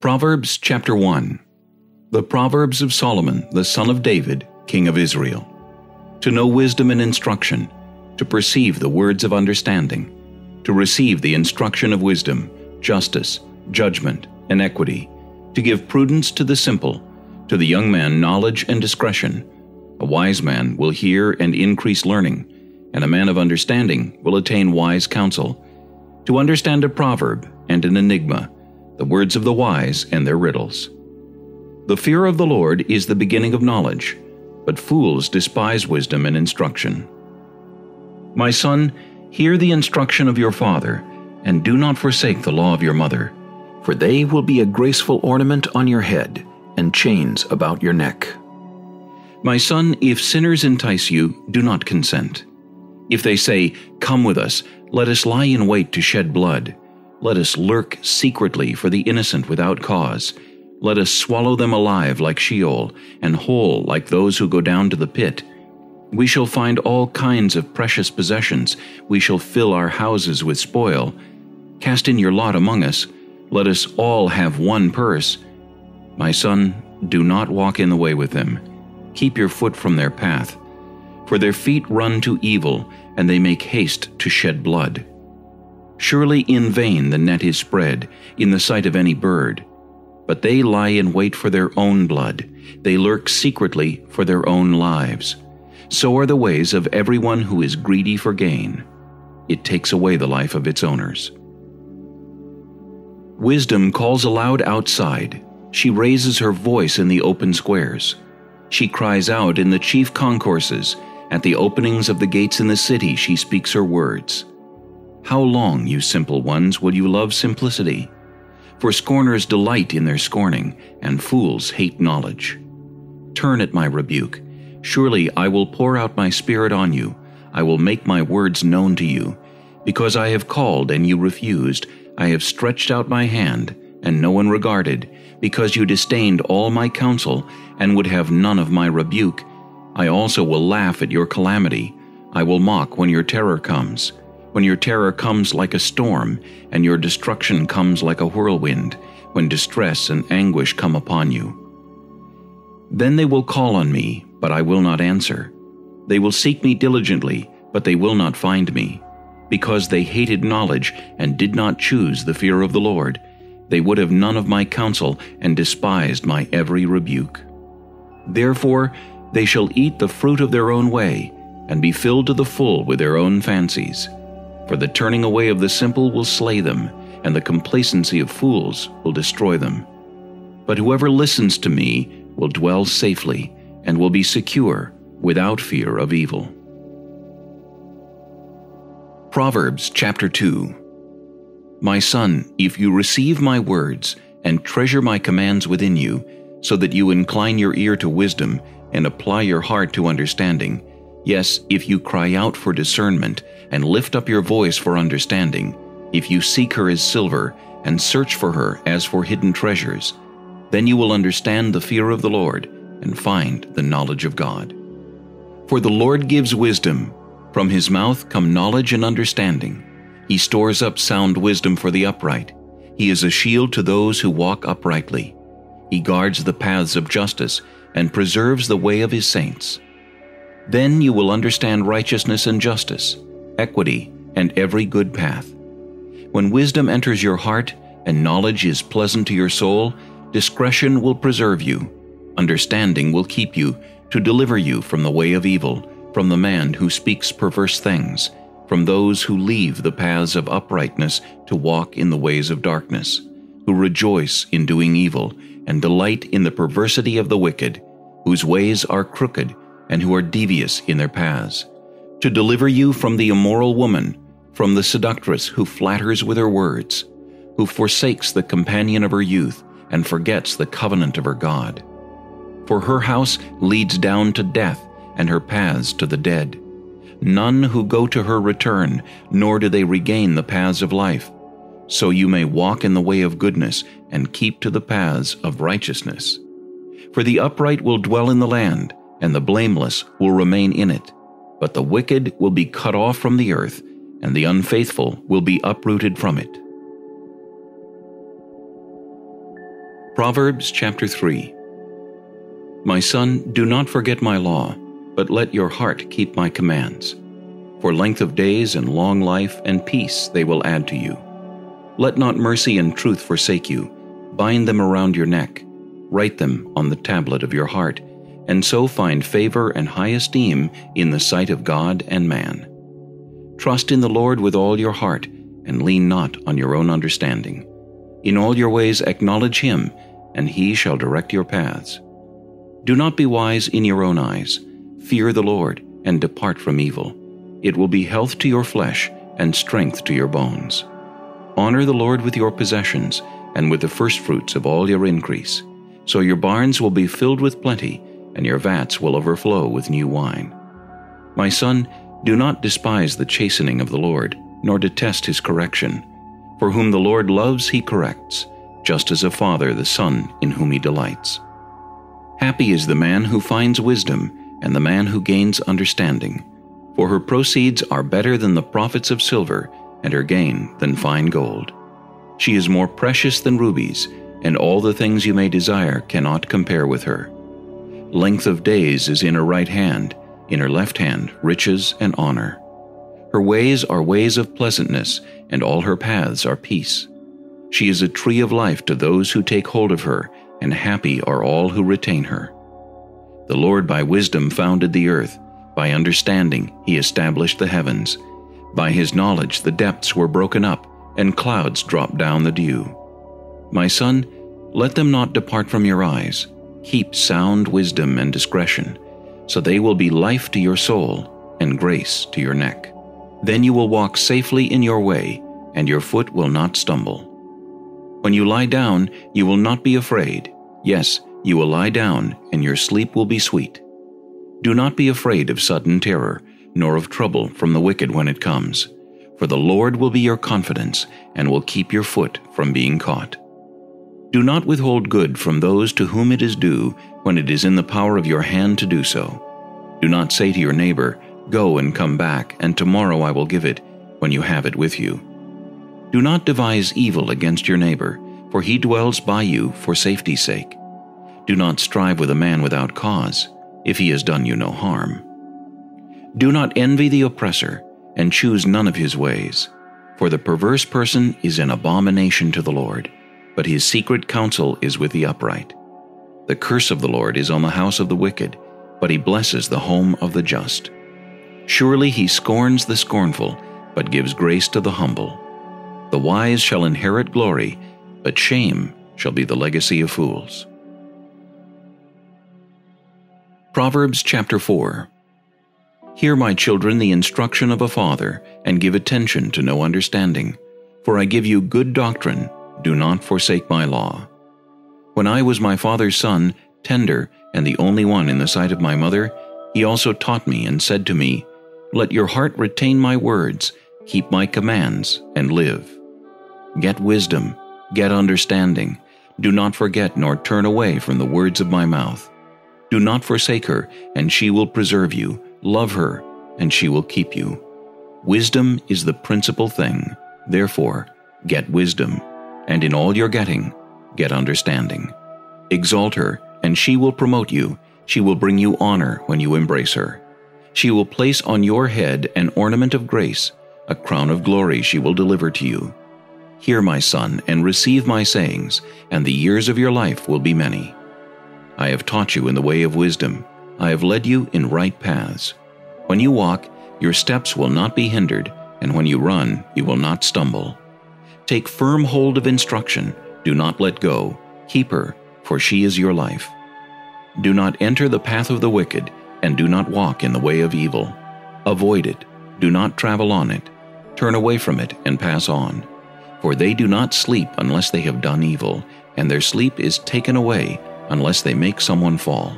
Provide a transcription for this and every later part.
Proverbs chapter 1. The Proverbs of Solomon, the son of David, king of Israel. To know wisdom and instruction, to perceive the words of understanding, to receive the instruction of wisdom, justice, judgment, and equity, to give prudence to the simple, to the young man knowledge and discretion. A wise man will hear and increase learning, and a man of understanding will attain wise counsel. To understand a proverb and an enigma, the words of the wise and their riddles. The fear of the Lord is the beginning of knowledge, but fools despise wisdom and instruction. My son, hear the instruction of your father, and do not forsake the law of your mother, for they will be a graceful ornament on your head, and chains about your neck. My son, if sinners entice you, do not consent. If they say, "Come with us, let us lie in wait to shed blood. Let us lurk secretly for the innocent without cause. Let us swallow them alive like Sheol, and whole like those who go down to the pit. We shall find all kinds of precious possessions. We shall fill our houses with spoil. Cast in your lot among us. Let us all have one purse. My son, do not walk in the way with them. Keep your foot from their path. For their feet run to evil, and they make haste to shed blood. Surely in vain the net is spread in the sight of any bird. But they lie in wait for their own blood. They lurk secretly for their own lives. So are the ways of everyone who is greedy for gain. It takes away the life of its owners. Wisdom calls aloud outside. She raises her voice in the open squares. She cries out in the chief concourses. At the openings of the gates in the city she speaks her words. How long, you simple ones, will you love simplicity? For scorners delight in their scorning, and fools hate knowledge. Turn at my rebuke. Surely I will pour out my spirit on you. I will make my words known to you. Because I have called and you refused, I have stretched out my hand, and no one regarded. Because you disdained all my counsel, and would have none of my rebuke, I also will laugh at your calamity. I will mock when your terror comes. When your terror comes like a storm, and your destruction comes like a whirlwind, when distress and anguish come upon you. Then they will call on me, but I will not answer. They will seek me diligently, but they will not find me. Because they hated knowledge and did not choose the fear of the Lord, they would have none of my counsel and despised my every rebuke. Therefore they shall eat the fruit of their own way, and be filled to the full with their own fancies. For the turning away of the simple will slay them, and the complacency of fools will destroy them. But whoever listens to me will dwell safely, and will be secure, without fear of evil. Proverbs chapter 2. My son, if you receive my words, and treasure my commands within you, so that you incline your ear to wisdom, and apply your heart to understanding, yes, if you cry out for discernment, and lift up your voice for understanding, if you seek her as silver, and search for her as for hidden treasures, then you will understand the fear of the Lord, and find the knowledge of God. For the Lord gives wisdom. From his mouth come knowledge and understanding. He stores up sound wisdom for the upright. He is a shield to those who walk uprightly. He guards the paths of justice, and preserves the way of his saints. Then you will understand righteousness and justice, equity, and every good path. When wisdom enters your heart, and knowledge is pleasant to your soul, discretion will preserve you. Understanding will keep you, to deliver you from the way of evil, from the man who speaks perverse things, from those who leave the paths of uprightness to walk in the ways of darkness, who rejoice in doing evil, and delight in the perversity of the wicked, whose ways are crooked, and who are devious in their paths, to deliver you from the immoral woman, from the seductress who flatters with her words, who forsakes the companion of her youth, and forgets the covenant of her God. For her house leads down to death, and her paths to the dead. None who go to her return, nor do they regain the paths of life. So you may walk in the way of goodness, and keep to the paths of righteousness. For the upright will dwell in the land, and the blameless will remain in it. But the wicked will be cut off from the earth, and the unfaithful will be uprooted from it. Proverbs chapter 3. My son, do not forget my law, but let your heart keep my commands. For length of days and long life and peace they will add to you. Let not mercy and truth forsake you. Bind them around your neck. Write them on the tablet of your heart, and so find favor and high esteem in the sight of God and man. Trust in the Lord with all your heart, and lean not on your own understanding. In all your ways acknowledge him, and he shall direct your paths. Do not be wise in your own eyes. Fear the Lord, and depart from evil. It will be health to your flesh, and strength to your bones. Honor the Lord with your possessions, and with the firstfruits of all your increase. So your barns will be filled with plenty, and your vats will overflow with new wine. My son, do not despise the chastening of the Lord, nor detest his correction. For whom the Lord loves he corrects, just as a father the son in whom he delights. Happy is the man who finds wisdom, and the man who gains understanding. For her proceeds are better than the profits of silver, and her gain than fine gold. She is more precious than rubies, and all the things you may desire cannot compare with her. Length of days is in her right hand, in her left hand riches and honor. Her ways are ways of pleasantness, and all her paths are peace. She is a tree of life to those who take hold of her, and happy are all who retain her. The Lord by wisdom founded the earth. By understanding he established the heavens. By his knowledge the depths were broken up, and clouds dropped down the dew. My son, let them not depart from your eyes. Keep sound wisdom and discretion, so they will be life to your soul, and grace to your neck. Then you will walk safely in your way, and your foot will not stumble. When you lie down, you will not be afraid. Yes, you will lie down, and your sleep will be sweet. Do not be afraid of sudden terror, nor of trouble from the wicked when it comes. For the Lord will be your confidence, and will keep your foot from being caught. Do not withhold good from those to whom it is due, when it is in the power of your hand to do so. Do not say to your neighbor, "Go and come back, and tomorrow I will give it," when you have it with you. Do not devise evil against your neighbor, for he dwells by you for safety's sake. Do not strive with a man without cause, if he has done you no harm. Do not envy the oppressor, and choose none of his ways. For the perverse person is an abomination to the Lord, but his secret counsel is with the upright. The curse of the Lord is on the house of the wicked, but he blesses the home of the just. Surely he scorns the scornful, but gives grace to the humble. The wise shall inherit glory, but shame shall be the legacy of fools. Proverbs chapter 4. Hear, my children, the instruction of a father, and give attention to no understanding. For I give you good doctrine, do not forsake my law. When I was my father's son, tender, and the only one in the sight of my mother, he also taught me and said to me, Let your heart retain my words, keep my commands, and live. Get wisdom, get understanding. Do not forget nor turn away from the words of my mouth. Do not forsake her, and she will preserve you. Love her, and she will keep you. Wisdom is the principal thing. Therefore, get wisdom, and in all your getting, get understanding. Exalt her, and she will promote you. She will bring you honor when you embrace her. She will place on your head an ornament of grace, a crown of glory she will deliver to you. Hear, my son, and receive my sayings, and the years of your life will be many. I have taught you in the way of wisdom. I have led you in right paths. When you walk, your steps will not be hindered, and when you run, you will not stumble. Take firm hold of instruction. Do not let go. Keep her, for she is your life. Do not enter the path of the wicked, and do not walk in the way of evil. Avoid it. Do not travel on it. Turn away from it and pass on. For they do not sleep unless they have done evil, and their sleep is taken away unless they make someone fall.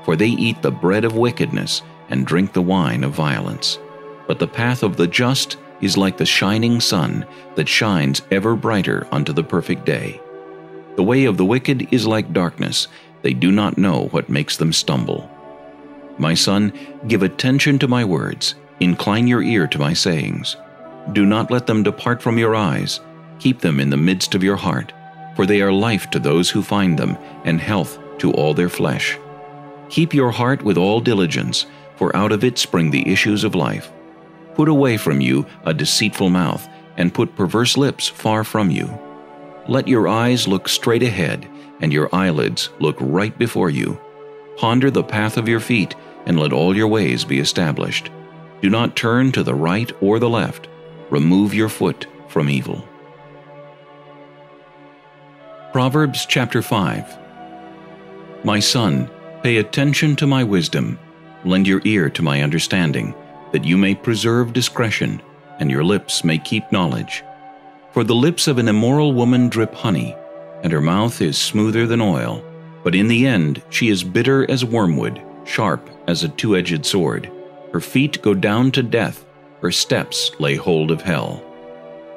For they eat the bread of wickedness and drink the wine of violence. But the path of the just is like the shining sun that shines ever brighter unto the perfect day. The way of the wicked is like darkness. They do not know what makes them stumble. My son, give attention to my words. Incline your ear to my sayings. Do not let them depart from your eyes. Keep them in the midst of your heart, for they are life to those who find them, and health to all their flesh. Keep your heart with all diligence, for out of it spring the issues of life. Put away from you a deceitful mouth, and put perverse lips far from you. Let your eyes look straight ahead, and your eyelids look right before you. Ponder the path of your feet, and let all your ways be established. Do not turn to the right or the left. Remove your foot from evil. Proverbs chapter 5. My son, pay attention to my wisdom. Lend your ear to my understanding, that you may preserve discretion, and your lips may keep knowledge. For the lips of an immoral woman drip honey, and her mouth is smoother than oil. But in the end she is bitter as wormwood, sharp as a two-edged sword. Her feet go down to death, her steps lay hold of hell.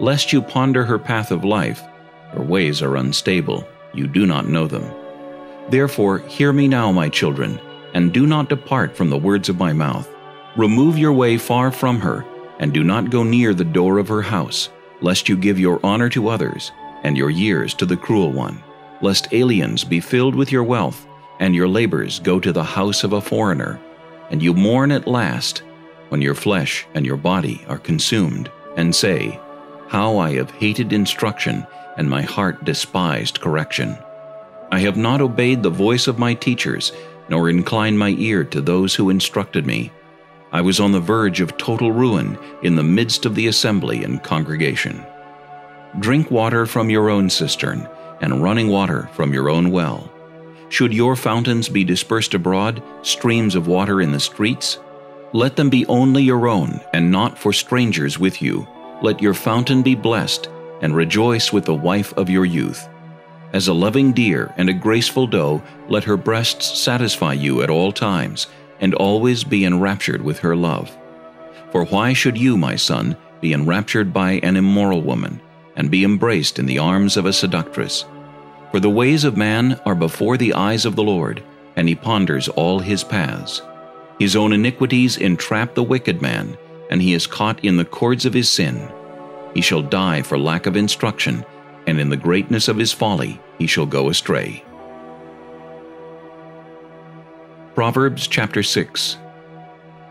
Lest you ponder her path of life, her ways are unstable, you do not know them. Therefore hear me now, my children, and do not depart from the words of my mouth. Remove your way far from her, and do not go near the door of her house, lest you give your honor to others, and your years to the cruel one, lest aliens be filled with your wealth, and your labors go to the house of a foreigner, and you mourn at last, when your flesh and your body are consumed, and say, How I have hated instruction, and my heart despised correction. I have not obeyed the voice of my teachers, nor inclined my ear to those who instructed me. I was on the verge of total ruin in the midst of the assembly and congregation. Drink water from your own cistern, and running water from your own well. Should your fountains be dispersed abroad, streams of water in the streets? Let them be only your own, and not for strangers with you. Let your fountain be blessed, and rejoice with the wife of your youth. As a loving deer and a graceful doe, let her breasts satisfy you at all times, and always be enraptured with her love. For why should you, my son, be enraptured by an immoral woman, and be embraced in the arms of a seductress? For the ways of man are before the eyes of the Lord, and he ponders all his paths. His own iniquities entrap the wicked man, and he is caught in the cords of his sin. He shall die for lack of instruction, and in the greatness of his folly he shall go astray. Proverbs chapter 6.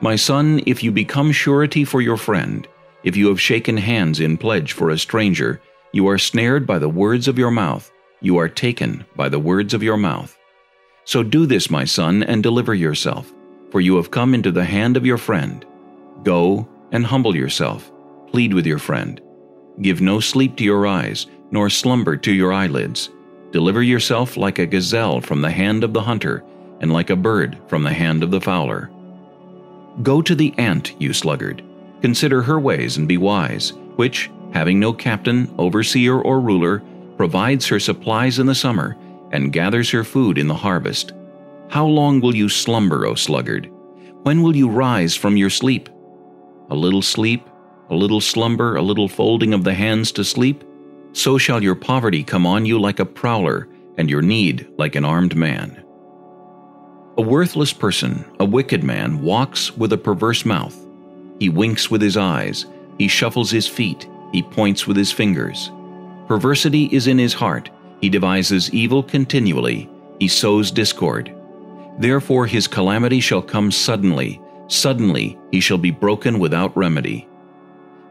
My son, if you become surety for your friend, if you have shaken hands in pledge for a stranger, you are snared by the words of your mouth, you are taken by the words of your mouth. So do this, my son, and deliver yourself, for you have come into the hand of your friend. Go and humble yourself, plead with your friend. Give no sleep to your eyes, nor slumber to your eyelids. Deliver yourself like a gazelle from the hand of the hunter, and like a bird from the hand of the fowler. Go to the ant, you sluggard. Consider her ways and be wise, which, having no captain, overseer, or ruler, provides her supplies in the summer, and gathers her food in the harvest. How long will you slumber, O sluggard? When will you rise from your sleep? A little sleep, a little slumber, a little folding of the hands to sleep? So shall your poverty come on you like a prowler, and your need like an armed man. A worthless person, a wicked man, walks with a perverse mouth. He winks with his eyes, he shuffles his feet, he points with his fingers. Perversity is in his heart, he devises evil continually, he sows discord. Therefore his calamity shall come suddenly, suddenly he shall be broken without remedy.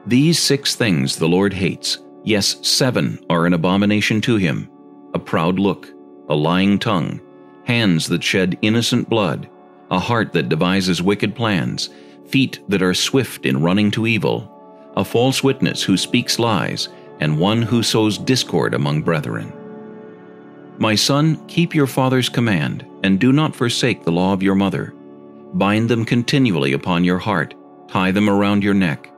These 6 things the Lord hates, yes, 7 are an abomination to him: a proud look, a lying tongue, hands that shed innocent blood, a heart that devises wicked plans, feet that are swift in running to evil, a false witness who speaks lies, and one who sows discord among brethren. My son, keep your father's command, and do not forsake the law of your mother. Bind them continually upon your heart, tie them around your neck.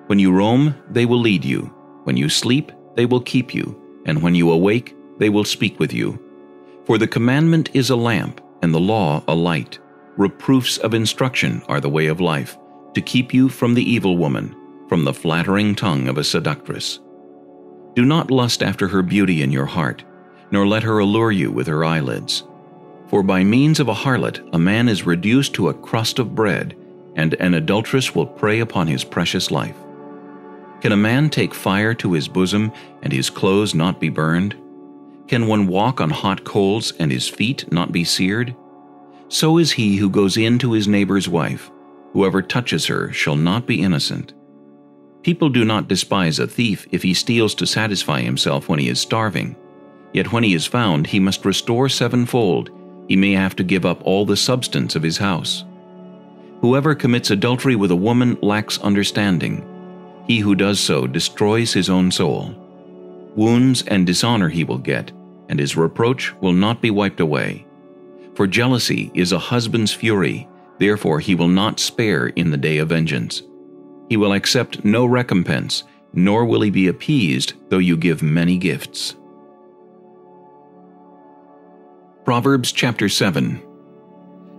When you roam, they will lead you. When you sleep, they will keep you, and when you awake, they will speak with you. For the commandment is a lamp, and the law a light. Reproofs of instruction are the way of life, to keep you from the evil woman, from the flattering tongue of a seductress. Do not lust after her beauty in your heart, nor let her allure you with her eyelids. For by means of a harlot a man is reduced to a crust of bread, and an adulteress will prey upon his precious life. Can a man take fire to his bosom, and his clothes not be burned? Can one walk on hot coals and his feet not be seared? So is he who goes in to his neighbor's wife. Whoever touches her shall not be innocent. People do not despise a thief if he steals to satisfy himself when he is starving. Yet when he is found, he must restore sevenfold. He may have to give up all the substance of his house. Whoever commits adultery with a woman lacks understanding. He who does so destroys his own soul. Wounds and dishonor he will get, and his reproach will not be wiped away. For jealousy is a husband's fury, therefore he will not spare in the day of vengeance. He will accept no recompense, nor will he be appeased, though you give many gifts. Proverbs chapter 7.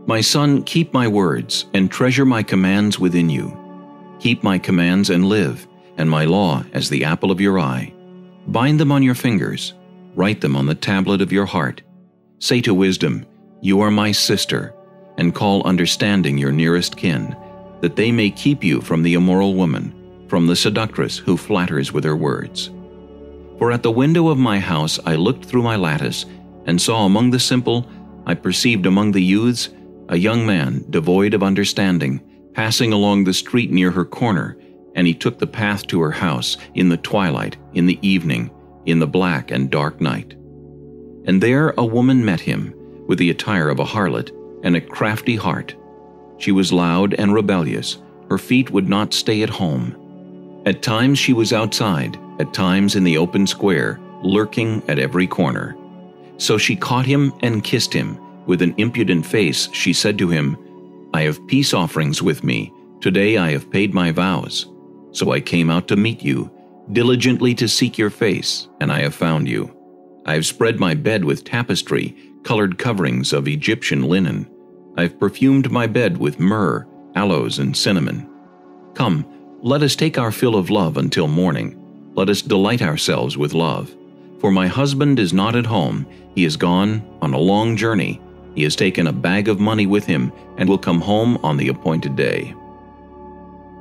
My son, keep my words, and treasure my commands within you. Keep my commands and live, and my law as the apple of your eye. Bind them on your fingers, write them on the tablet of your heart. Say to wisdom, you are my sister, and call understanding your nearest kin, that they may keep you from the immoral woman, from the seductress who flatters with her words. For at the window of my house I looked through my lattice, and saw among the simple, I perceived among the youths, a young man devoid of understanding, passing along the street near her corner, and he took the path to her house, in the twilight, in the evening, in the black and dark night. And there a woman met him, with the attire of a harlot, and a crafty heart. She was loud and rebellious, her feet would not stay at home. At times she was outside, at times in the open square, lurking at every corner. So she caught him and kissed him. With an impudent face she said to him, I have peace offerings with me. Today I have paid my vows. So I came out to meet you, diligently to seek your face, and I have found you. I have spread my bed with tapestry, colored coverings of Egyptian linen. I have perfumed my bed with myrrh, aloes, and cinnamon. Come, let us take our fill of love until morning. Let us delight ourselves with love. For my husband is not at home. He is gone on a long journey. He has taken a bag of money with him and will come home on the appointed day.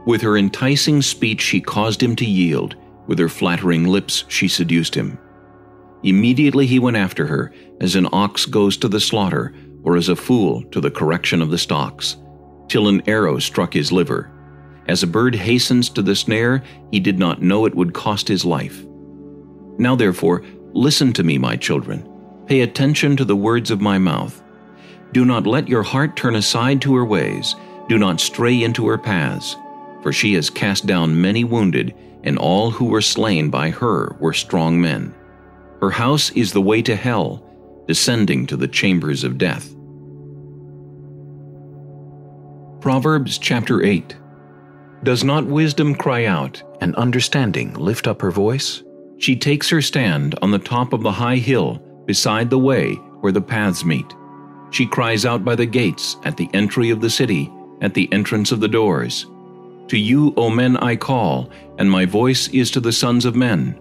With her enticing speech she caused him to yield. With her flattering lips she seduced him. Immediately he went after her, as an ox goes to the slaughter, or as a fool to the correction of the stocks, till an arrow struck his liver. As a bird hastens to the snare, he did not know it would cost his life. Now therefore, listen to me, my children. Pay attention to the words of my mouth. Do not let your heart turn aside to her ways. Do not stray into her paths. For she has cast down many wounded, and all who were slain by her were strong men. Her house is the way to hell, descending to the chambers of death. Proverbs chapter 8. Does not wisdom cry out, and understanding lift up her voice? She takes her stand on the top of the high hill, beside the way where the paths meet. She cries out by the gates, at the entry of the city, at the entrance of the doors. To you, O men, I call, and my voice is to the sons of men.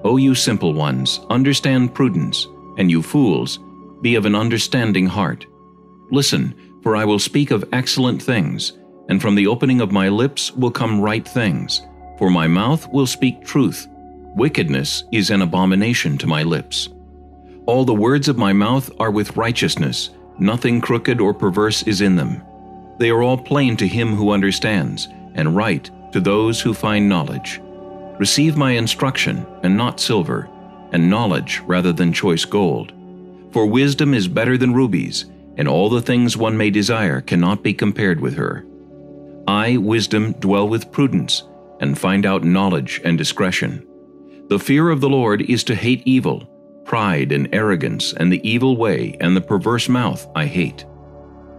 O you simple ones, understand prudence, and you fools, be of an understanding heart. Listen, for I will speak of excellent things, and from the opening of my lips will come right things. For my mouth will speak truth. Wickedness is an abomination to my lips. All the words of my mouth are with righteousness. Nothing crooked or perverse is in them. They are all plain to him who understands, and right to those who find knowledge. Receive my instruction, and not silver, and knowledge rather than choice gold. For wisdom is better than rubies, and all the things one may desire cannot be compared with her. I, wisdom, dwell with prudence, and find out knowledge and discretion. The fear of the Lord is to hate evil. Pride and arrogance and the evil way and the perverse mouth I hate.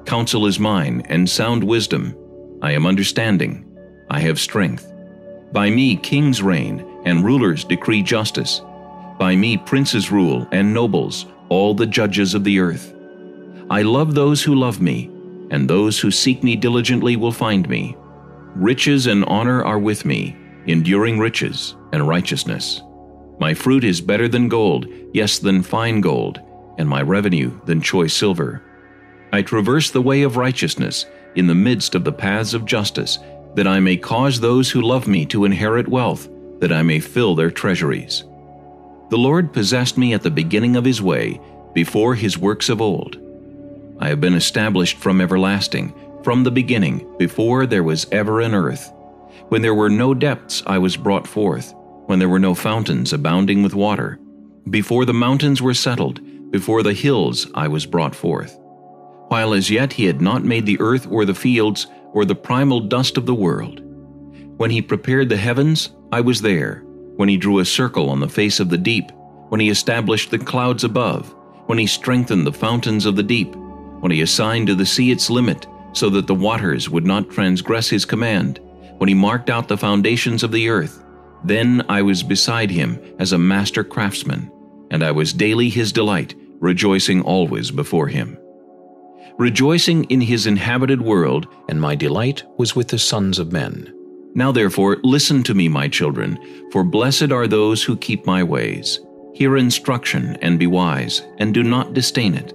Counsel is mine, and sound wisdom. I am understanding. I have strength. By me kings reign, and rulers decree justice. By me princes rule, and nobles, all the judges of the earth. I love those who love me, and those who seek me diligently will find me. Riches and honor are with me, enduring riches and righteousness. My fruit is better than gold, yes, than fine gold, and my revenue than choice silver. I traverse the way of righteousness in the midst of the paths of justice, that I may cause those who love me to inherit wealth, that I may fill their treasuries. The Lord possessed me at the beginning of his way, before his works of old. I have been established from everlasting, from the beginning, before there was ever an earth. When there were no depths I was brought forth, when there were no fountains abounding with water. Before the mountains were settled, before the hills I was brought forth. While as yet he had not made the earth or the fields, or the primal dust of the world. When he prepared the heavens, I was there. When he drew a circle on the face of the deep, when he established the clouds above, when he strengthened the fountains of the deep, when he assigned to the sea its limit, so that the waters would not transgress his command, when he marked out the foundations of the earth, then I was beside him as a master craftsman, and I was daily his delight, rejoicing always before him. Rejoicing in his inhabited world, and my delight was with the sons of men. Now therefore listen to me, my children, for blessed are those who keep my ways. Hear instruction and be wise, and do not disdain it.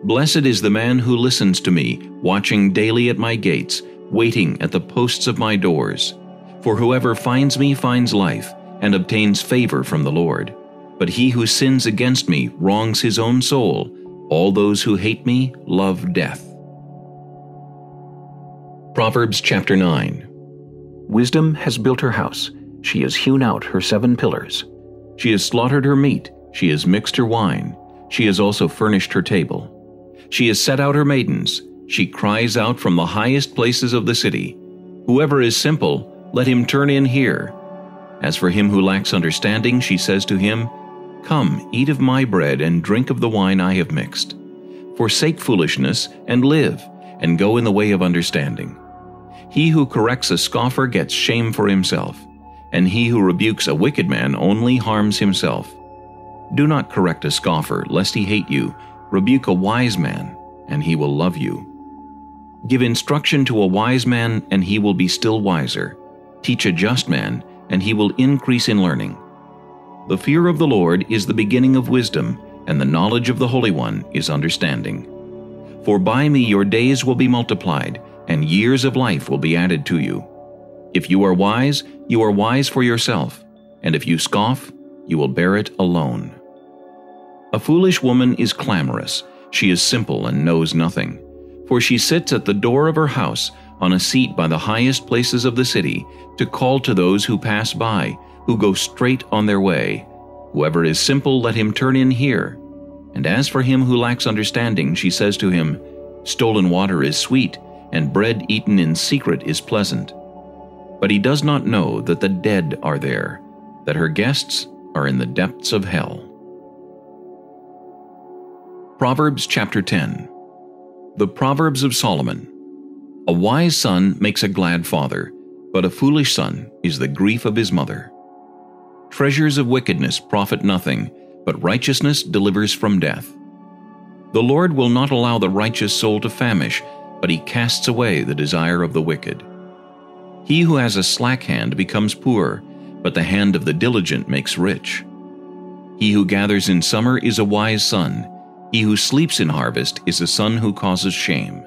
Blessed is the man who listens to me, watching daily at my gates, waiting at the posts of my doors. For whoever finds me finds life, and obtains favor from the Lord. But he who sins against me wrongs his own soul. All those who hate me love death. Proverbs chapter 9. Wisdom has built her house. She has hewn out her 7 pillars. She has slaughtered her meat. She has mixed her wine. She has also furnished her table. She has set out her maidens. She cries out from the highest places of the city. Whoever is simple, let him turn in here. As for him who lacks understanding, she says to him, Come, eat of my bread and drink of the wine I have mixed. Forsake foolishness and live, and go in the way of understanding. He who corrects a scoffer gets shame for himself, and he who rebukes a wicked man only harms himself. Do not correct a scoffer, lest he hate you. Rebuke a wise man, and he will love you. Give instruction to a wise man, and he will be still wiser. Teach a just man, and he will increase in learning. The fear of the Lord is the beginning of wisdom, and the knowledge of the Holy One is understanding. For by me your days will be multiplied, and years of life will be added to you. If you are wise for yourself, and if you scoff, you will bear it alone. A foolish woman is clamorous. She is simple and knows nothing. For she sits at the door of her house, on a seat by the highest places of the city, to call to those who pass by, who go straight on their way. Whoever is simple, let him turn in here. And as for him who lacks understanding, she says to him, Stolen water is sweet, and bread eaten in secret is pleasant. But he does not know that the dead are there, that her guests are in the depths of hell. Proverbs chapter 10. The Proverbs of Solomon. A wise son makes a glad father, but a foolish son is the grief of his mother. Treasures of wickedness profit nothing, but righteousness delivers from death. The Lord will not allow the righteous soul to famish, but he casts away the desire of the wicked. He who has a slack hand becomes poor, but the hand of the diligent makes rich. He who gathers in summer is a wise son. He who sleeps in harvest is a son who causes shame.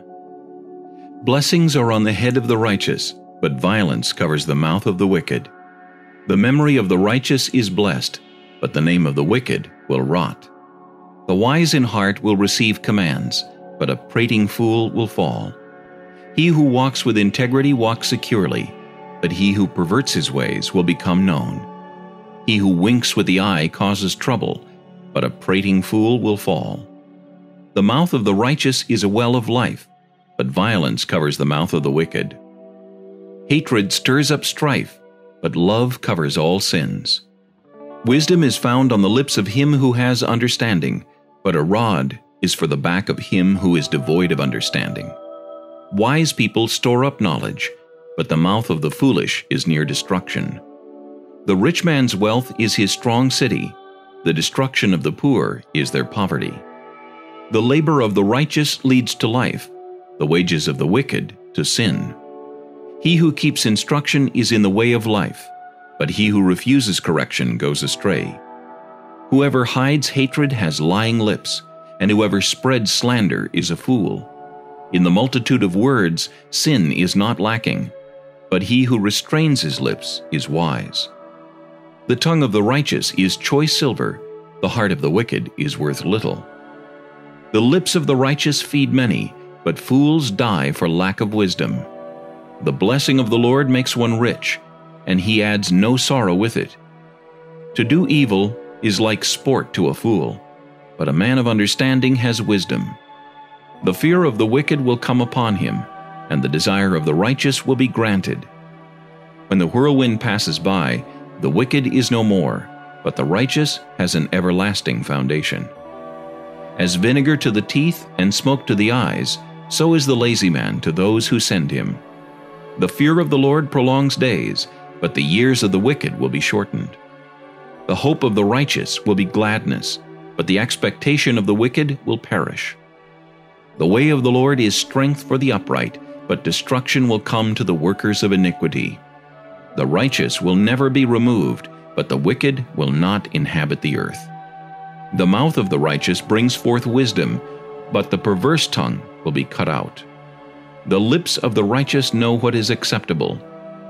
Blessings are on the head of the righteous, but violence covers the mouth of the wicked. The memory of the righteous is blessed, but the name of the wicked will rot. The wise in heart will receive commands, but a prating fool will fall. He who walks with integrity walks securely, but he who perverts his ways will become known. He who winks with the eye causes trouble, but a prating fool will fall. The mouth of the righteous is a well of life, but violence covers the mouth of the wicked. Hatred stirs up strife, but love covers all sins. Wisdom is found on the lips of him who has understanding, but a rod is for the back of him who is devoid of understanding. Wise people store up knowledge, but the mouth of the foolish is near destruction. The rich man's wealth is his strong city. The destruction of the poor is their poverty. The labor of the righteous leads to life, the wages of the wicked to sin. He who keeps instruction is in the way of life, but he who refuses correction goes astray. Whoever hides hatred has lying lips, and whoever spreads slander is a fool. In the multitude of words, sin is not lacking, but he who restrains his lips is wise. The tongue of the righteous is choice silver, the heart of the wicked is worth little. The lips of the righteous feed many, but fools die for lack of wisdom. The blessing of the Lord makes one rich, and he adds no sorrow with it. To do evil is like sport to a fool, but a man of understanding has wisdom. The fear of the wicked will come upon him, and the desire of the righteous will be granted. When the whirlwind passes by, the wicked is no more, but the righteous has an everlasting foundation. As vinegar to the teeth and smoke to the eyes, so is the lazy man to those who send him. The fear of the Lord prolongs days, but the years of the wicked will be shortened. The hope of the righteous will be gladness, but the expectation of the wicked will perish. The way of the Lord is strength for the upright, but destruction will come to the workers of iniquity. The righteous will never be removed, but the wicked will not inhabit the earth. The mouth of the righteous brings forth wisdom, but the perverse tongue will be cut out. The lips of the righteous know what is acceptable,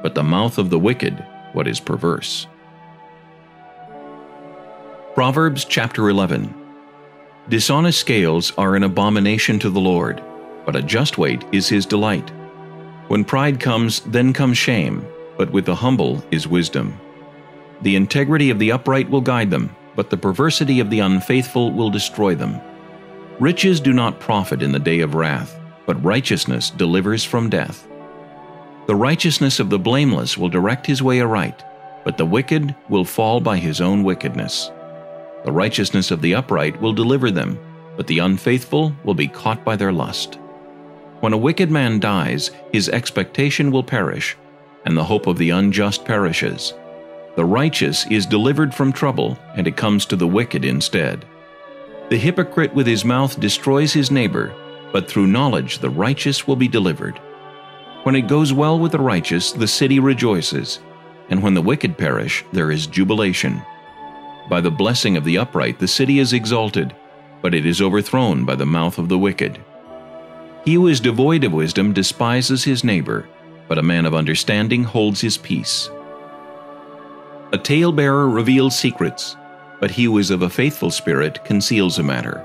but the mouth of the wicked what is perverse. Proverbs chapter 11. Dishonest scales are an abomination to the Lord, but a just weight is his delight. When pride comes, then comes shame, but with the humble is wisdom. The integrity of the upright will guide them, but the perversity of the unfaithful will destroy them. Riches do not profit in the day of wrath, but righteousness delivers from death. The righteousness of the blameless will direct his way aright, but the wicked will fall by his own wickedness. The righteousness of the upright will deliver them, but the unfaithful will be caught by their lust. When a wicked man dies, his expectation will perish, and the hope of the unjust perishes. The righteous is delivered from trouble, and it comes to the wicked instead. The hypocrite with his mouth destroys his neighbor, but through knowledge the righteous will be delivered. When it goes well with the righteous, the city rejoices, and when the wicked perish, there is jubilation. By the blessing of the upright the city is exalted, but it is overthrown by the mouth of the wicked. He who is devoid of wisdom despises his neighbor, but a man of understanding holds his peace. A talebearer reveals secrets, but he who is of a faithful spirit conceals a matter.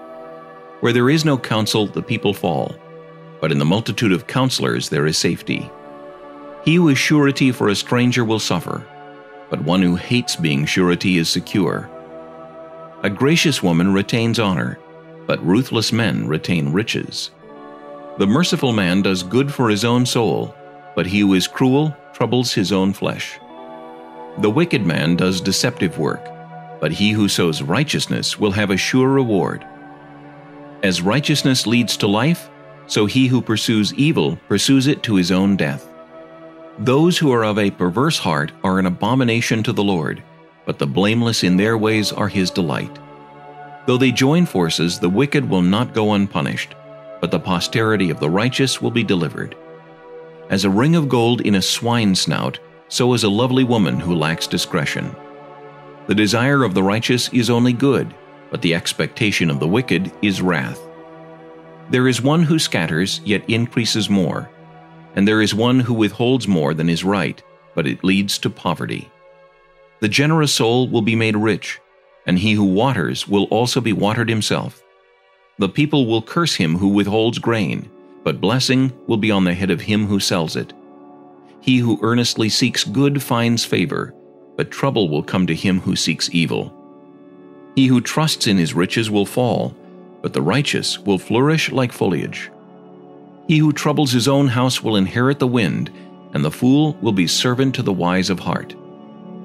Where there is no counsel, the people fall, but in the multitude of counselors there is safety. He who is surety for a stranger will suffer, but one who hates being surety is secure. A gracious woman retains honor, but ruthless men retain riches. The merciful man does good for his own soul, but he who is cruel troubles his own flesh. The wicked man does deceptive work, but he who sows righteousness will have a sure reward. As righteousness leads to life, so he who pursues evil pursues it to his own death. Those who are of a perverse heart are an abomination to the Lord, but the blameless in their ways are his delight. Though they join forces, the wicked will not go unpunished, but the posterity of the righteous will be delivered. As a ring of gold in a swine's snout, so is a lovely woman who lacks discretion. The desire of the righteous is only good, but the expectation of the wicked is wrath. There is one who scatters, yet increases more, and there is one who withholds more than is right, but it leads to poverty. The generous soul will be made rich, and he who waters will also be watered himself. The people will curse him who withholds grain, but blessing will be on the head of him who sells it. He who earnestly seeks good finds favor, but trouble will come to him who seeks evil. He who trusts in his riches will fall, but the righteous will flourish like foliage. He who troubles his own house will inherit the wind, and the fool will be servant to the wise of heart.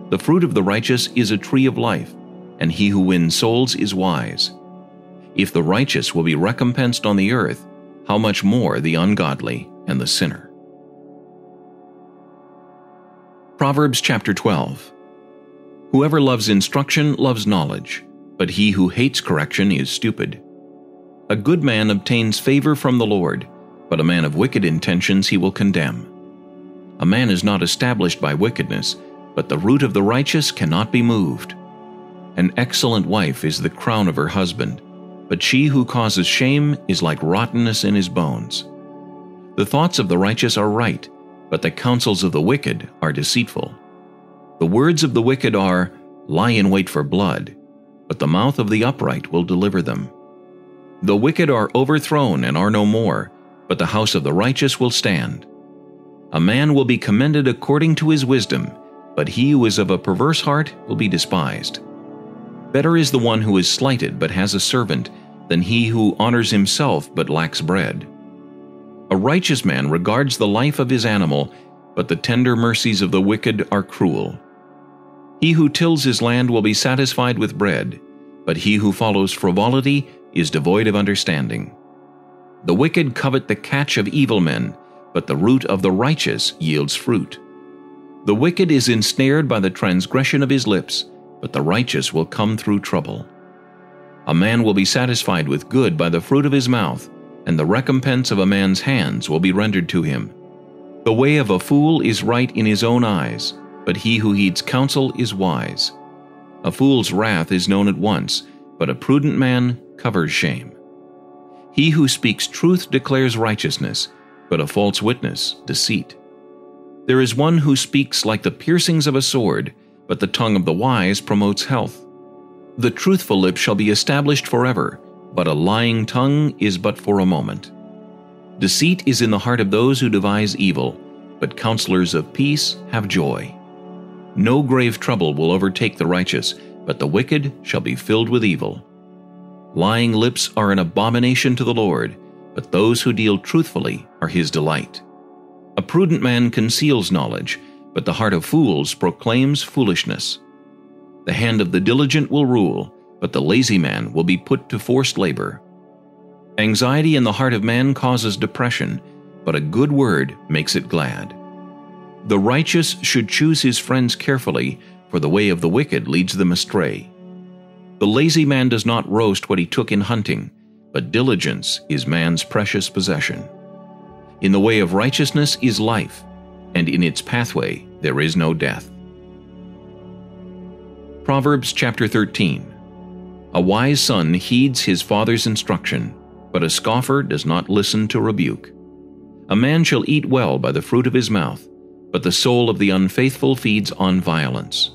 The fruit of the righteous is a tree of life, and he who wins souls is wise. If the righteous will be recompensed on the earth, how much more the ungodly and the sinner. Proverbs chapter 12. Whoever loves instruction loves knowledge, but he who hates correction is stupid. A good man obtains favor from the Lord, but a man of wicked intentions he will condemn. A man is not established by wickedness, but the root of the righteous cannot be moved. An excellent wife is the crown of her husband, but she who causes shame is like rottenness in his bones. The thoughts of the righteous are right, but the counsels of the wicked are deceitful. The words of the wicked are, lie in wait for blood, but the mouth of the upright will deliver them. The wicked are overthrown and are no more, but the house of the righteous will stand. A man will be commended according to his wisdom, but he who is of a perverse heart will be despised. Better is the one who is slighted but has a servant than he who honors himself but lacks bread. A righteous man regards the life of his animal, but the tender mercies of the wicked are cruel. He who tills his land will be satisfied with bread, but he who follows frivolity is devoid of understanding. The wicked covet the catch of evil men, but the root of the righteous yields fruit. The wicked is ensnared by the transgression of his lips, but the righteous will come through trouble. A man will be satisfied with good by the fruit of his mouth, and the recompense of a man's hands will be rendered to him. The way of a fool is right in his own eyes, but he who heeds counsel is wise. A fool's wrath is known at once, but a prudent man covers shame. He who speaks truth declares righteousness, but a false witness deceit. There is one who speaks like the piercings of a sword, but the tongue of the wise promotes health. The truthful lip shall be established forever, but a lying tongue is but for a moment. Deceit is in the heart of those who devise evil, but counselors of peace have joy. No grave trouble will overtake the righteous, but the wicked shall be filled with evil. Lying lips are an abomination to the Lord, but those who deal truthfully are his delight. A prudent man conceals knowledge, but the heart of fools proclaims foolishness. The hand of the diligent will rule, but the lazy man will be put to forced labor. Anxiety in the heart of man causes depression, but a good word makes it glad. The righteous should choose his friends carefully, for the way of the wicked leads them astray. The lazy man does not roast what he took in hunting, but diligence is man's precious possession. In the way of righteousness is life, and in its pathway there is no death. Proverbs chapter 13. A wise son heeds his father's instruction, but a scoffer does not listen to rebuke. A man shall eat well by the fruit of his mouth, but the soul of the unfaithful feeds on violence.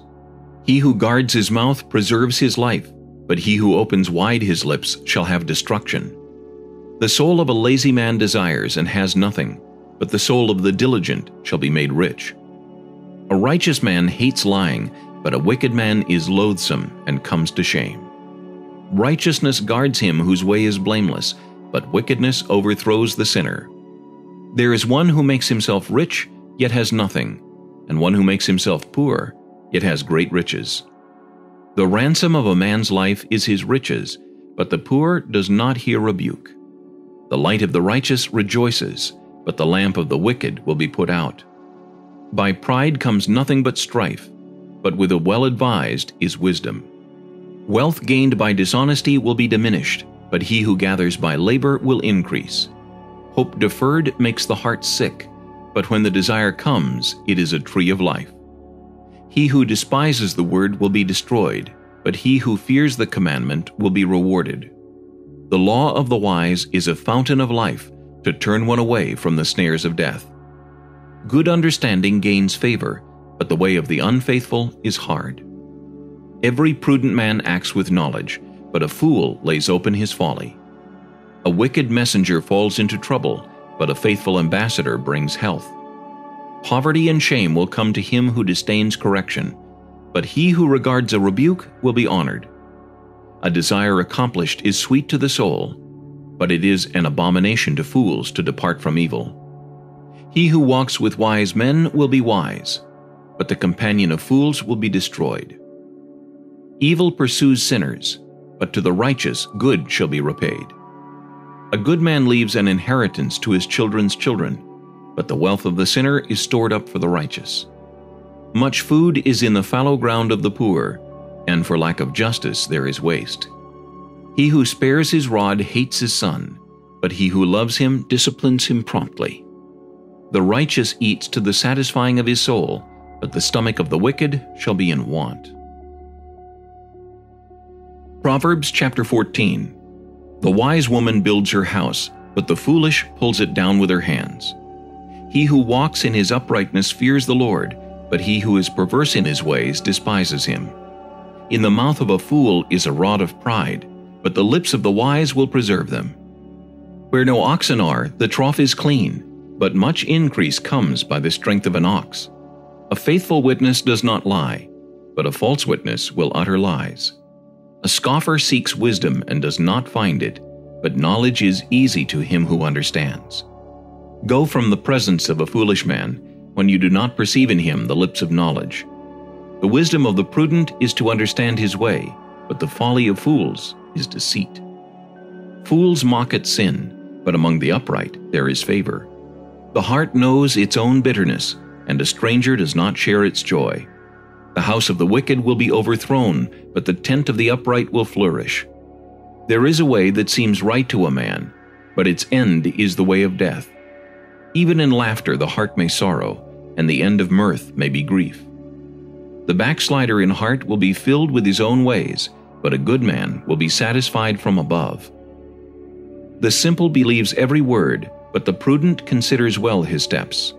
He who guards his mouth preserves his life, but he who opens wide his lips shall have destruction. The soul of a lazy man desires and has nothing, but the soul of the diligent shall be made rich. A righteous man hates lying, but a wicked man is loathsome and comes to shame. Righteousness guards him whose way is blameless, but wickedness overthrows the sinner. There is one who makes himself rich, yet has nothing, and one who makes himself poor, yet has great riches. The ransom of a man's life is his riches, but the poor does not hear rebuke. The light of the righteous rejoices, but the lamp of the wicked will be put out. By pride comes nothing but strife, but with the well-advised is wisdom. Wealth gained by dishonesty will be diminished, but he who gathers by labor will increase. Hope deferred makes the heart sick, but when the desire comes, it is a tree of life. He who despises the word will be destroyed, but he who fears the commandment will be rewarded. The law of the wise is a fountain of life, to turn one away from the snares of death. Good understanding gains favor, but the way of the unfaithful is hard. Every prudent man acts with knowledge, but a fool lays open his folly. A wicked messenger falls into trouble, but a faithful ambassador brings health. Poverty and shame will come to him who disdains correction, but he who regards a rebuke will be honored. A desire accomplished is sweet to the soul, but it is an abomination to fools to depart from evil. He who walks with wise men will be wise, but the companion of fools will be destroyed. Evil pursues sinners, but to the righteous good shall be repaid. A good man leaves an inheritance to his children's children, but the wealth of the sinner is stored up for the righteous. Much food is in the fallow ground of the poor, and for lack of justice there is waste. He who spares his rod hates his son, but he who loves him disciplines him promptly. The righteous eats to the satisfying of his soul, but the stomach of the wicked shall be in want. Proverbs chapter 14. The wise woman builds her house, but the foolish pulls it down with her hands. He who walks in his uprightness fears the Lord, but he who is perverse in his ways despises him. In the mouth of a fool is a rod of pride, but the lips of the wise will preserve them. Where no oxen are, the trough is clean, but much increase comes by the strength of an ox. A faithful witness does not lie, but a false witness will utter lies. A scoffer seeks wisdom and does not find it, but knowledge is easy to him who understands. Go from the presence of a foolish man, when you do not perceive in him the lips of knowledge. The wisdom of the prudent is to understand his way, but the folly of fools is deceit. Fools mock at sin, but among the upright there is favor. The heart knows its own bitterness, and a stranger does not share its joy. The house of the wicked will be overthrown, but the tent of the upright will flourish. There is a way that seems right to a man, but its end is the way of death. Even in laughter the heart may sorrow, and the end of mirth may be grief. The backslider in heart will be filled with his own ways, but a good man will be satisfied from above. The simple believes every word, but the prudent considers well his steps.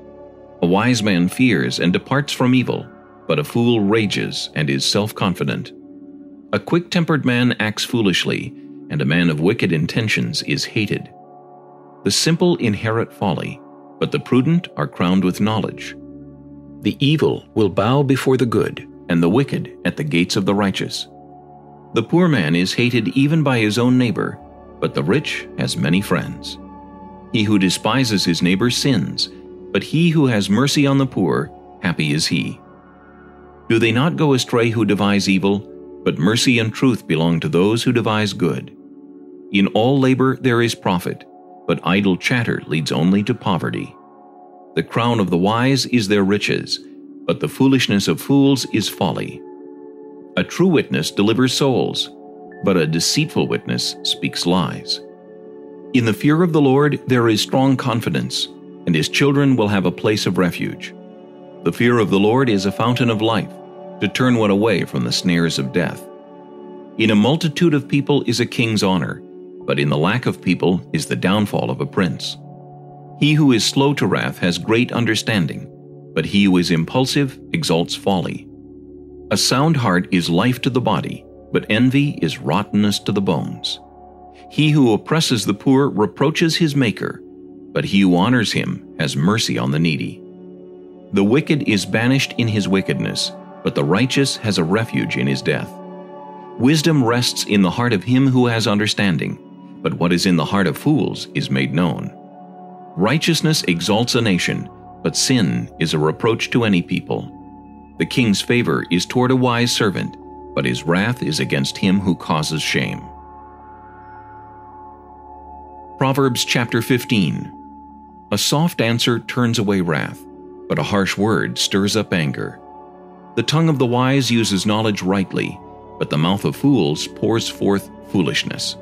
A wise man fears and departs from evil, but a fool rages and is self-confident. A quick-tempered man acts foolishly, and a man of wicked intentions is hated. The simple inherit folly, but the prudent are crowned with knowledge. The evil will bow before the good, and the wicked at the gates of the righteous. The poor man is hated even by his own neighbor, but the rich has many friends. He who despises his neighbor sins, but he who has mercy on the poor, happy is he. Do they not go astray who devise evil? But mercy and truth belong to those who devise good. In all labor there is profit, but idle chatter leads only to poverty. The crown of the wise is their riches, but the foolishness of fools is folly. A true witness delivers souls, but a deceitful witness speaks lies. In the fear of the Lord there is strong confidence, and his children will have a place of refuge. The fear of the Lord is a fountain of life, to turn one away from the snares of death. In a multitude of people is a king's honor, but in the lack of people is the downfall of a prince. He who is slow to wrath has great understanding, but he who is impulsive exalts folly. A sound heart is life to the body, but envy is rottenness to the bones. He who oppresses the poor reproaches his maker, but he who honors him has mercy on the needy. The wicked is banished in his wickedness, but the righteous has a refuge in his death. Wisdom rests in the heart of him who has understanding, but what is in the heart of fools is made known. Righteousness exalts a nation, but sin is a reproach to any people. The king's favor is toward a wise servant, but his wrath is against him who causes shame. Proverbs chapter 15. A soft answer turns away wrath, but a harsh word stirs up anger. The tongue of the wise uses knowledge rightly, but the mouth of fools pours forth foolishness.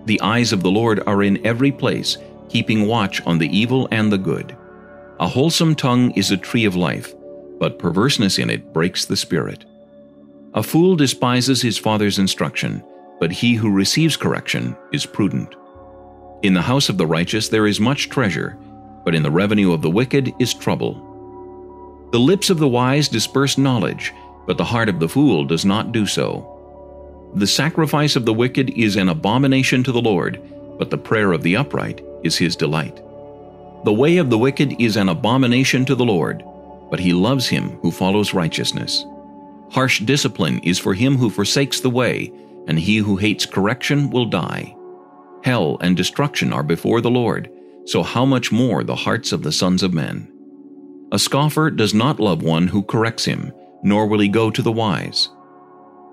The eyes of the Lord are in every place, keeping watch on the evil and the good. A wholesome tongue is a tree of life, but perverseness in it breaks the spirit. A fool despises his father's instruction, but he who receives correction is prudent. In the house of the righteous there is much treasure, but in the revenue of the wicked is trouble. The lips of the wise disperse knowledge, but the heart of the fool does not do so. The sacrifice of the wicked is an abomination to the Lord, but the prayer of the upright is his delight. The way of the wicked is an abomination to the Lord, but he loves him who follows righteousness. Harsh discipline is for him who forsakes the way, and he who hates correction will die. Hell and destruction are before the Lord, so how much more the hearts of the sons of men? A scoffer does not love one who corrects him, nor will he go to the wise.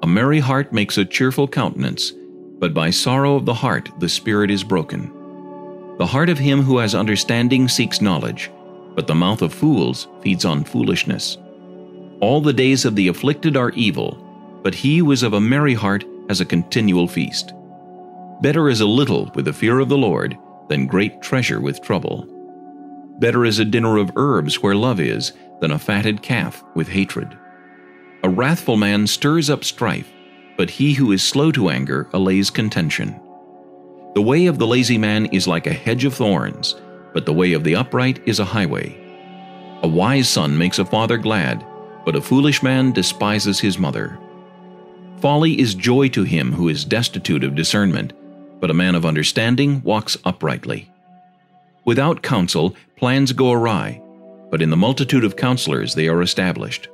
A merry heart makes a cheerful countenance, but by sorrow of the heart the spirit is broken. The heart of him who has understanding seeks knowledge, but the mouth of fools feeds on foolishness. All the days of the afflicted are evil, but he who is of a merry heart has a continual feast. Better is a little with the fear of the Lord than great treasure with trouble. Better is a dinner of herbs where love is than a fatted calf with hatred. A wrathful man stirs up strife, but he who is slow to anger allays contention. The way of the lazy man is like a hedge of thorns, but the way of the upright is a highway. A wise son makes a father glad, but a foolish man despises his mother. Folly is joy to him who is destitute of discernment, but a man of understanding walks uprightly. Without counsel, plans go awry, but in the multitude of counselors they are established.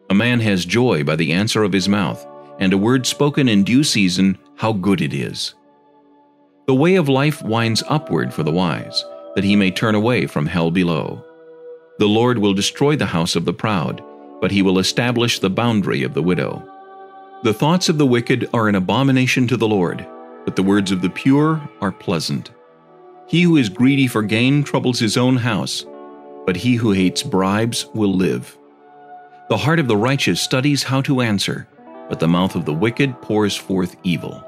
A man has joy by the answer of his mouth, and a word spoken in due season, how good it is. The way of life winds upward for the wise, that he may turn away from hell below. The Lord will destroy the house of the proud, but he will establish the boundary of the widow. The thoughts of the wicked are an abomination to the Lord, but the words of the pure are pleasant. He who is greedy for gain troubles his own house, but he who hates bribes will live. The heart of the righteous studies how to answer, but the mouth of the wicked pours forth evil.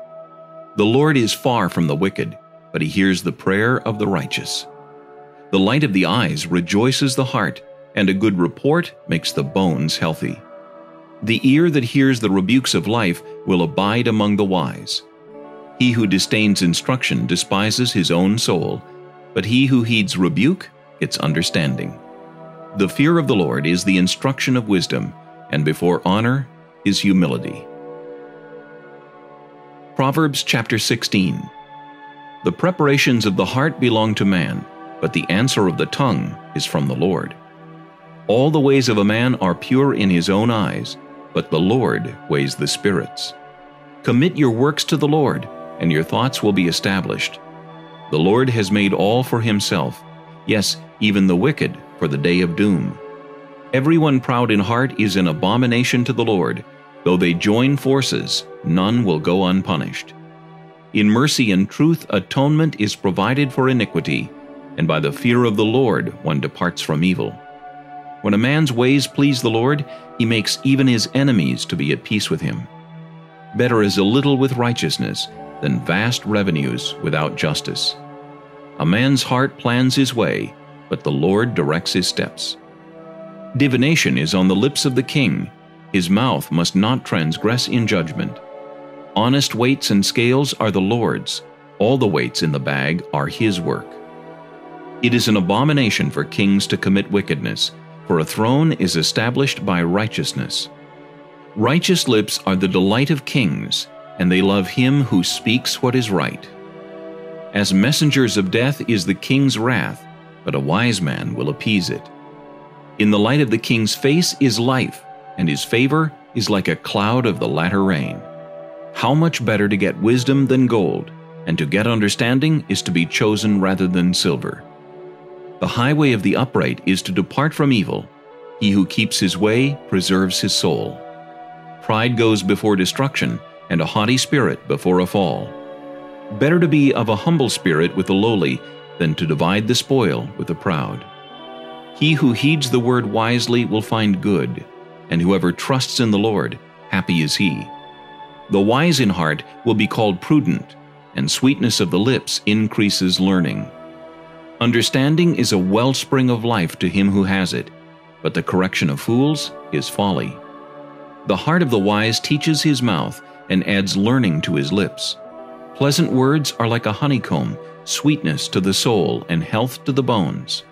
The Lord is far from the wicked, but he hears the prayer of the righteous. The light of the eyes rejoices the heart, and a good report makes the bones healthy. The ear that hears the rebukes of life will abide among the wise. He who disdains instruction despises his own soul, but he who heeds rebuke gets understanding. The fear of the Lord is the instruction of wisdom, and before honor is humility. Proverbs chapter 16. The preparations of the heart belong to man, but the answer of the tongue is from the Lord. All the ways of a man are pure in his own eyes, but the Lord weighs the spirits. Commit your works to the Lord, and your thoughts will be established. The Lord has made all for himself, yes, even the wicked for the day of doom. Everyone proud in heart is an abomination to the Lord. Though they join forces, none will go unpunished. In mercy and truth atonement is provided for iniquity, and by the fear of the Lord one departs from evil. When a man's ways please the Lord, he makes even his enemies to be at peace with him. Better is a little with righteousness than vast revenues without justice. A man's heart plans his way, but the Lord directs his steps. Divination is on the lips of the king. His mouth must not transgress in judgment. Honest weights and scales are the Lord's. All the weights in the bag are his work. It is an abomination for kings to commit wickedness, for a throne is established by righteousness. Righteous lips are the delight of kings, and they love him who speaks what is right. As messengers of death is the king's wrath, but a wise man will appease it. In the light of the king's face is life, and his favor is like a cloud of the latter rain. How much better to get wisdom than gold, and to get understanding is to be chosen rather than silver. The highway of the upright is to depart from evil. He who keeps his way preserves his soul. Pride goes before destruction, and a haughty spirit before a fall. Better to be of a humble spirit with the lowly than to divide the spoil with the proud. He who heeds the word wisely will find good, and whoever trusts in the Lord, happy is he. The wise in heart will be called prudent, and sweetness of the lips increases learning. Understanding is a wellspring of life to him who has it, but the correction of fools is folly. The heart of the wise teaches his mouth, and adds learning to his lips. Pleasant words are like a honeycomb, sweetness to the soul, and health to the bones.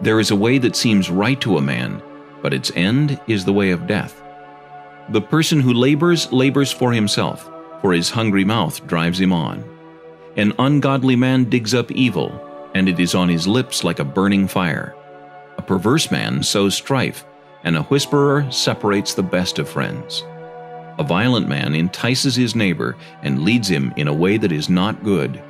There is a way that seems right to a man, but its end is the way of death. The person who labors for himself, for his hungry mouth drives him on. An ungodly man digs up evil, and it is on his lips like a burning fire. A perverse man sows strife, and a whisperer separates the best of friends. A violent man entices his neighbor and leads him in a way that is not good.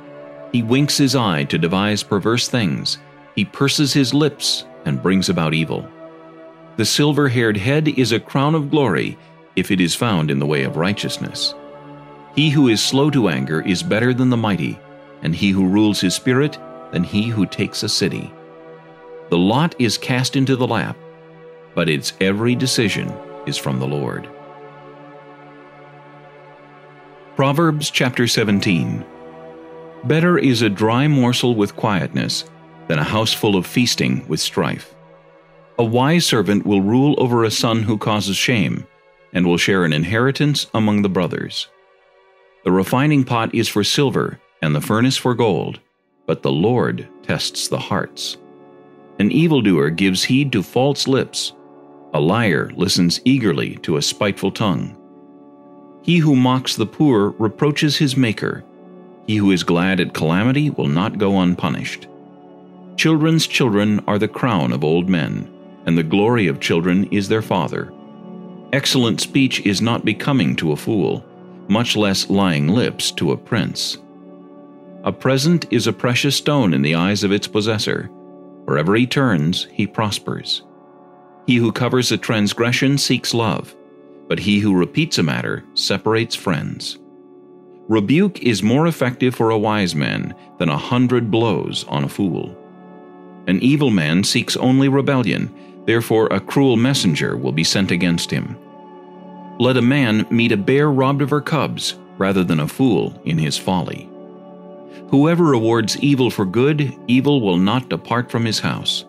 He winks his eye to devise perverse things. He purses his lips and brings about evil. The silver-haired head is a crown of glory if it is found in the way of righteousness. He who is slow to anger is better than the mighty, and he who rules his spirit than he who takes a city. The lot is cast into the lap, but its every decision is from the Lord. Proverbs chapter 17. Better is a dry morsel with quietness than a house full of feasting with strife. A wise servant will rule over a son who causes shame, and will share an inheritance among the brothers. The refining pot is for silver, and the furnace for gold, but the Lord tests the hearts. An evildoer gives heed to false lips. A liar listens eagerly to a spiteful tongue. He who mocks the poor reproaches his Maker. He who is glad at calamity will not go unpunished. Children's children are the crown of old men, and the glory of children is their father. Excellent speech is not becoming to a fool, much less lying lips to a prince. A present is a precious stone in the eyes of its possessor. Wherever he turns, he prospers. He who covers a transgression seeks love, but he who repeats a matter separates friends. Rebuke is more effective for a wise man than 100 blows on a fool. An evil man seeks only rebellion, therefore a cruel messenger will be sent against him. Let a man meet a bear robbed of her cubs, rather than a fool in his folly. Whoever rewards evil for good, evil will not depart from his house.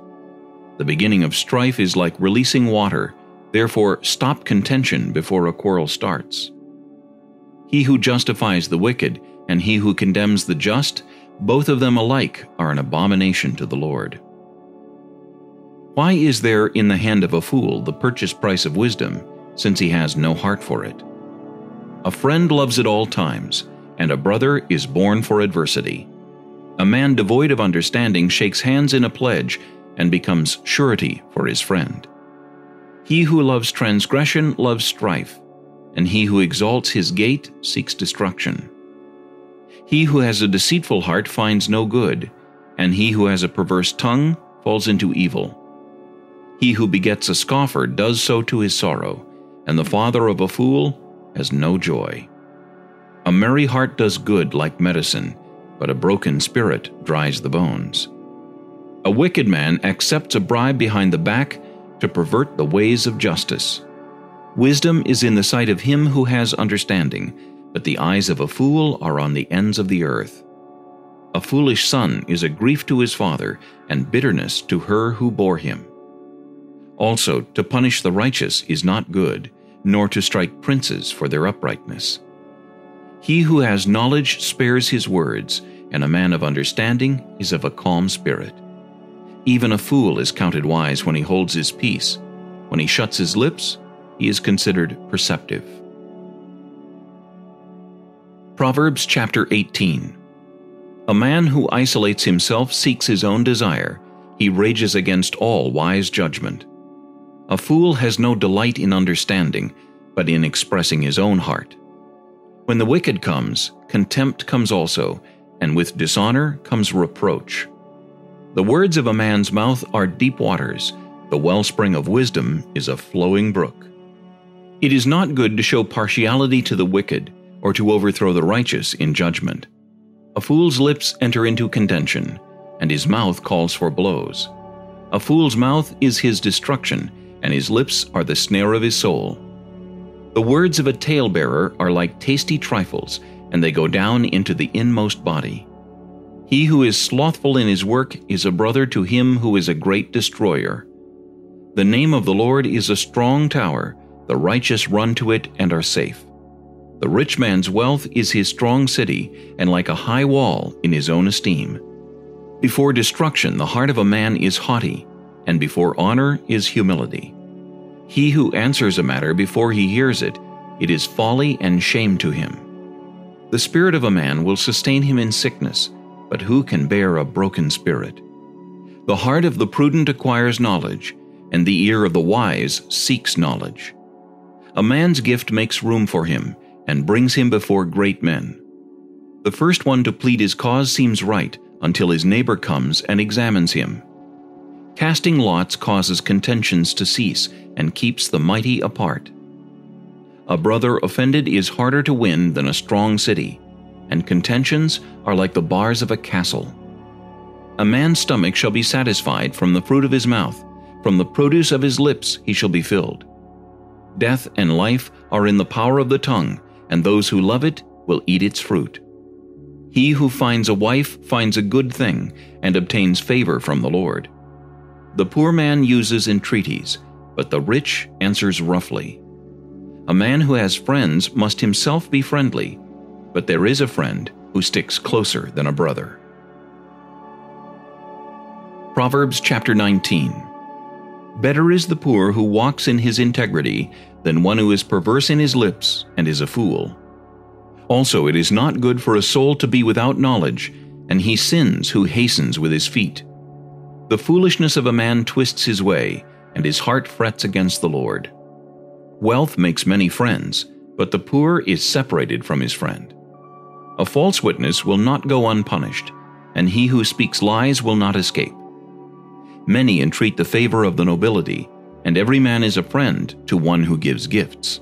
The beginning of strife is like releasing water, therefore stop contention before a quarrel starts. He who justifies the wicked and he who condemns the just, both of them alike are an abomination to the Lord. Why is there in the hand of a fool the purchase price of wisdom, since he has no heart for it? A friend loves at all times, and a brother is born for adversity. A man devoid of understanding shakes hands in a pledge and becomes surety for his friend. He who loves transgression loves strife, and he who exalts his gate seeks destruction. He who has a deceitful heart finds no good, and he who has a perverse tongue falls into evil. He who begets a scoffer does so to his sorrow, and the father of a fool has no joy. A merry heart does good like medicine, but a broken spirit dries the bones. A wicked man accepts a bribe behind the back to pervert the ways of justice. Wisdom is in the sight of him who has understanding, but the eyes of a fool are on the ends of the earth. A foolish son is a grief to his father, and bitterness to her who bore him. Also, to punish the righteous is not good, nor to strike princes for their uprightness. He who has knowledge spares his words, and a man of understanding is of a calm spirit. Even a fool is counted wise when he holds his peace. When he shuts his lips, he is considered perceptive. Proverbs chapter 18. A man who isolates himself seeks his own desire. He rages against all wise judgment. A fool has no delight in understanding, but in expressing his own heart. When the wicked comes, contempt comes also, and with dishonor comes reproach. The words of a man's mouth are deep waters. The wellspring of wisdom is a flowing brook. It is not good to show partiality to the wicked, or to overthrow the righteous in judgment. A fool's lips enter into contention, and his mouth calls for blows. A fool's mouth is his destruction, and his lips are the snare of his soul. The words of a talebearer are like tasty trifles, and they go down into the inmost body. He who is slothful in his work is a brother to him who is a great destroyer. The name of the Lord is a strong tower. The righteous run to it and are safe. The rich man's wealth is his strong city, and like a high wall in his own esteem. Before destruction the heart of a man is haughty, and before honor is humility. He who answers a matter before he hears it, it is folly and shame to him. The spirit of a man will sustain him in sickness, but who can bear a broken spirit? The heart of the prudent acquires knowledge, and the ear of the wise seeks knowledge. A man's gift makes room for him, and brings him before great men. The first one to plead his cause seems right, until his neighbor comes and examines him. Casting lots causes contentions to cease, and keeps the mighty apart. A brother offended is harder to win than a strong city, and contentions are like the bars of a castle. A man's stomach shall be satisfied from the fruit of his mouth, from the produce of his lips he shall be filled. Death and life are in the power of the tongue, and those who love it will eat its fruit. He who finds a wife finds a good thing, and obtains favor from the Lord. The poor man uses entreaties, but the rich answers roughly. A man who has friends must himself be friendly, but there is a friend who sticks closer than a brother. Proverbs chapter 19. Better is the poor who walks in his integrity than one who is perverse in his lips and is a fool. Also it is not good for a soul to be without knowledge, and he sins who hastens with his feet. The foolishness of a man twists his way, and his heart frets against the Lord. Wealth makes many friends, but the poor is separated from his friend. A false witness will not go unpunished, and he who speaks lies will not escape. Many entreat the favor of the nobility, and every man is a friend to one who gives gifts.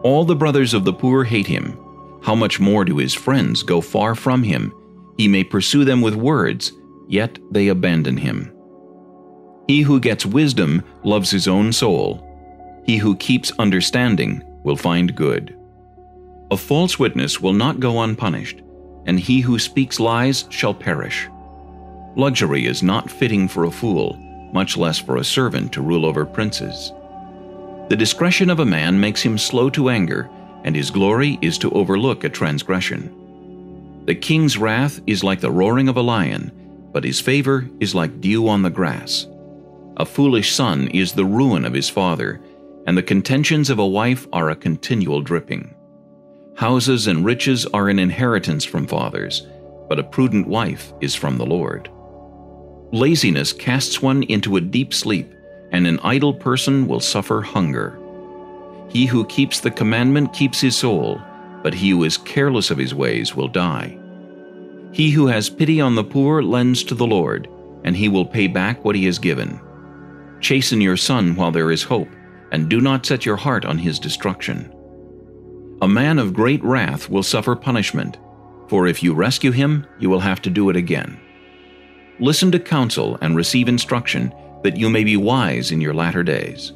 All the brothers of the poor hate him. How much more do his friends go far from him? He may pursue them with words, yet they abandon him. He who gets wisdom loves his own soul. He who keeps understanding will find good. A false witness will not go unpunished, and he who speaks lies shall perish. Luxury is not fitting for a fool, much less for a servant to rule over princes. The discretion of a man makes him slow to anger, and his glory is to overlook a transgression. The king's wrath is like the roaring of a lion, but his favor is like dew on the grass. A foolish son is the ruin of his father, and the contentions of a wife are a continual dripping. Houses and riches are an inheritance from fathers, but a prudent wife is from the Lord. Laziness casts one into a deep sleep, and an idle person will suffer hunger. He who keeps the commandment keeps his soul, but he who is careless of his ways will die. He who has pity on the poor lends to the Lord, and he will pay back what he has given. Chasten your son while there is hope, and do not set your heart on his destruction. A man of great wrath will suffer punishment, for if you rescue him, you will have to do it again. Listen to counsel and receive instruction, that you may be wise in your latter days.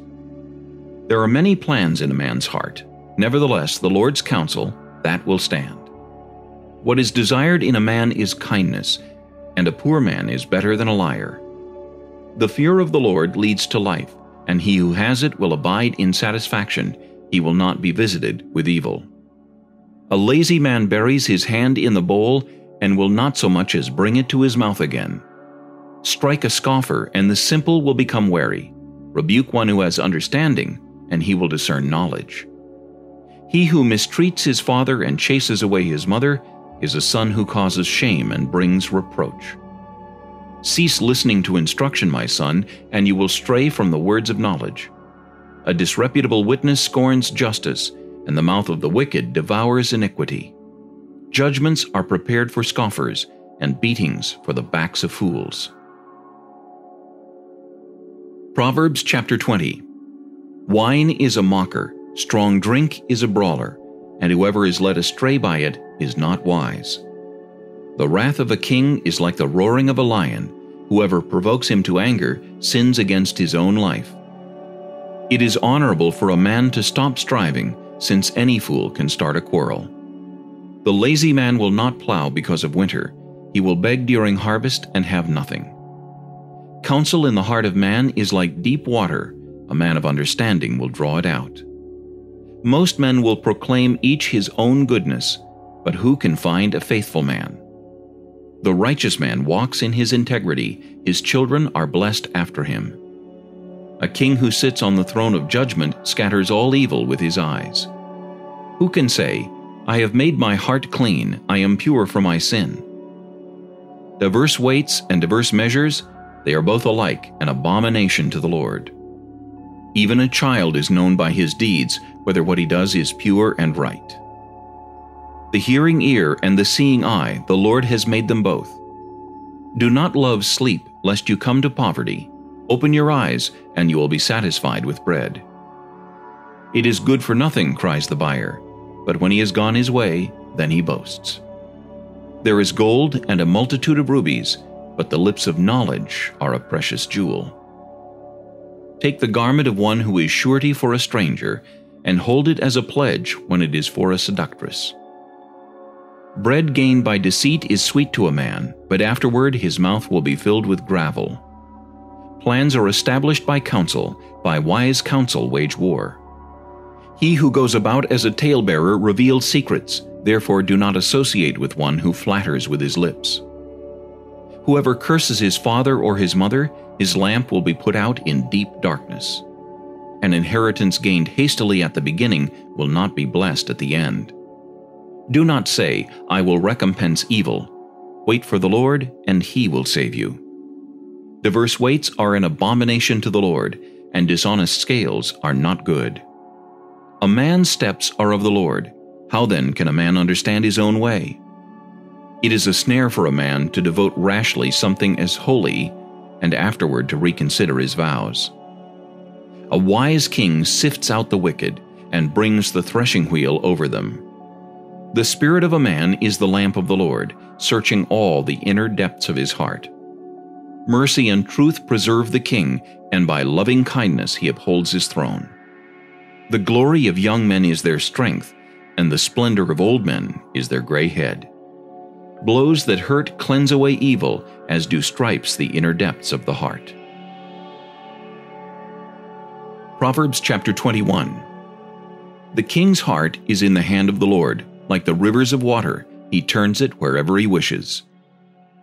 There are many plans in a man's heart. Nevertheless, the Lord's counsel, that will stand. What is desired in a man is kindness, and a poor man is better than a liar. The fear of the Lord leads to life, and he who has it will abide in satisfaction. He will not be visited with evil. A lazy man buries his hand in the bowl, and will not so much as bring it to his mouth again. Strike a scoffer, and the simple will become wary. Rebuke one who has understanding, and he will discern knowledge. He who mistreats his father and chases away his mother is a son who causes shame and brings reproach. Cease listening to instruction, my son, and you will stray from the words of knowledge. A disreputable witness scorns justice, and the mouth of the wicked devours iniquity. Judgments are prepared for scoffers, and beatings for the backs of fools. Proverbs chapter 20. Wine is a mocker, strong drink is a brawler, and whoever is led astray by it is not wise. The wrath of a king is like the roaring of a lion. Whoever provokes him to anger sins against his own life. It is honorable for a man to stop striving, since any fool can start a quarrel. The lazy man will not plow because of winter. He will beg during harvest and have nothing. Counsel in the heart of man is like deep water. A man of understanding will draw it out. Most men will proclaim each his own goodness, but who can find a faithful man? The righteous man walks in his integrity. His children are blessed after him. A king who sits on the throne of judgment scatters all evil with his eyes. Who can say, I have made my heart clean, I am pure from my sin? Diverse weights and diverse measures, they are both alike an abomination to the Lord. Even a child is known by his deeds, whether what he does is pure and right. The hearing ear and the seeing eye, the Lord has made them both. Do not love sleep, lest you come to poverty. Open your eyes, and you will be satisfied with bread. It is good for nothing, cries the buyer, but when he has gone his way, then he boasts. There is gold and a multitude of rubies, but the lips of knowledge are a precious jewel. Take the garment of one who is surety for a stranger, and hold it as a pledge when it is for a seductress. Bread gained by deceit is sweet to a man, but afterward his mouth will be filled with gravel. Plans are established by counsel, by wise counsel wage war. He who goes about as a talebearer reveals secrets, therefore do not associate with one who flatters with his lips. Whoever curses his father or his mother, his lamp will be put out in deep darkness. An inheritance gained hastily at the beginning will not be blessed at the end. Do not say, "I will recompense evil." Wait for the Lord, and He will save you. Diverse weights are an abomination to the Lord, and dishonest scales are not good. A man's steps are of the Lord. How then can a man understand his own way? It is a snare for a man to devote rashly something as holy, and afterward to reconsider his vows. A wise king sifts out the wicked, and brings the threshing wheel over them. The spirit of a man is the lamp of the Lord, searching all the inner depths of his heart. Mercy and truth preserve the king, and by loving kindness he upholds his throne. The glory of young men is their strength, and the splendor of old men is their gray head. Blows that hurt cleanse away evil, as do stripes the inner depths of the heart. Proverbs chapter 21. The king's heart is in the hand of the Lord, like the rivers of water, he turns it wherever he wishes.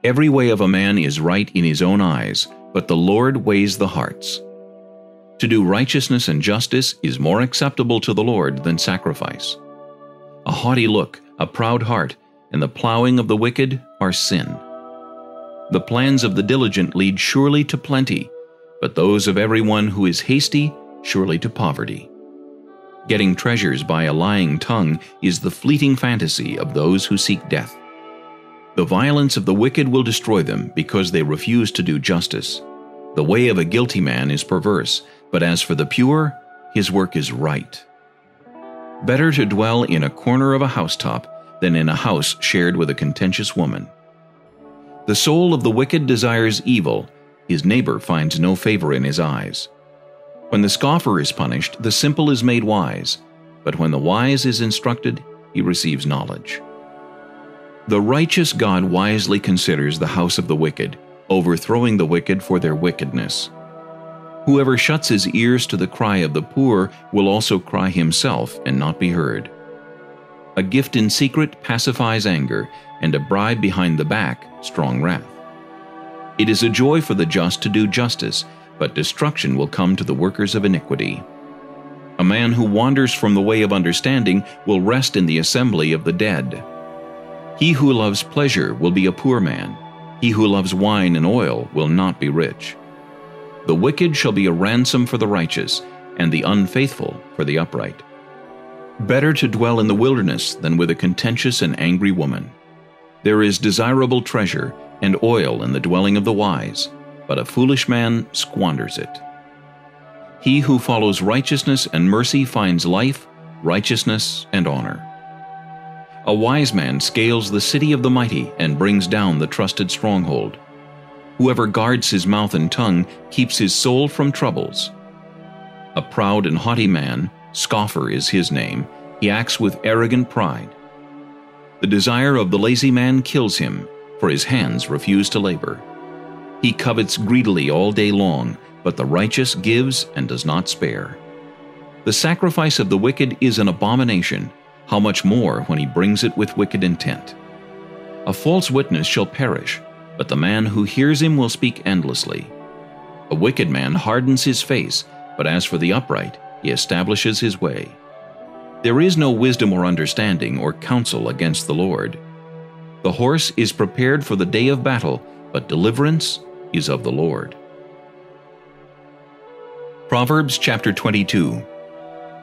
Every way of a man is right in his own eyes, but the Lord weighs the hearts. To do righteousness and justice is more acceptable to the Lord than sacrifice. A haughty look, a proud heart, and the plowing of the wicked are sin. The plans of the diligent lead surely to plenty, but those of everyone who is hasty surely to poverty. Getting treasures by a lying tongue is the fleeting fantasy of those who seek death. The violence of the wicked will destroy them because they refuse to do justice. The way of a guilty man is perverse, but as for the pure, his work is right. Better to dwell in a corner of a housetop than in a house shared with a contentious woman. The soul of the wicked desires evil, his neighbor finds no favor in his eyes. When the scoffer is punished, the simple is made wise, but when the wise is instructed, he receives knowledge. The righteous God wisely considers the house of the wicked, overthrowing the wicked for their wickedness. Whoever shuts his ears to the cry of the poor will also cry himself and not be heard. A gift in secret pacifies anger, and a bribe behind the back strong wrath. It is a joy for the just to do justice, but destruction will come to the workers of iniquity. A man who wanders from the way of understanding will rest in the assembly of the dead. He who loves pleasure will be a poor man. He who loves wine and oil will not be rich. The wicked shall be a ransom for the righteous, and the unfaithful for the upright. Better to dwell in the wilderness than with a contentious and angry woman. There is desirable treasure and oil in the dwelling of the wise, but a foolish man squanders it. He who follows righteousness and mercy finds life, righteousness, and honor. A wise man scales the city of the mighty and brings down the trusted stronghold. Whoever guards his mouth and tongue keeps his soul from troubles. A proud and haughty man, scoffer is his name, he acts with arrogant pride. The desire of the lazy man kills him, for his hands refuse to labor. He covets greedily all day long, but the righteous gives and does not spare. The sacrifice of the wicked is an abomination, how much more when he brings it with wicked intent. A false witness shall perish, but the man who hears him will speak endlessly. A wicked man hardens his face, but as for the upright, he establishes his way. There is no wisdom or understanding or counsel against the Lord. The horse is prepared for the day of battle, but deliverance is of the Lord. Proverbs chapter 22.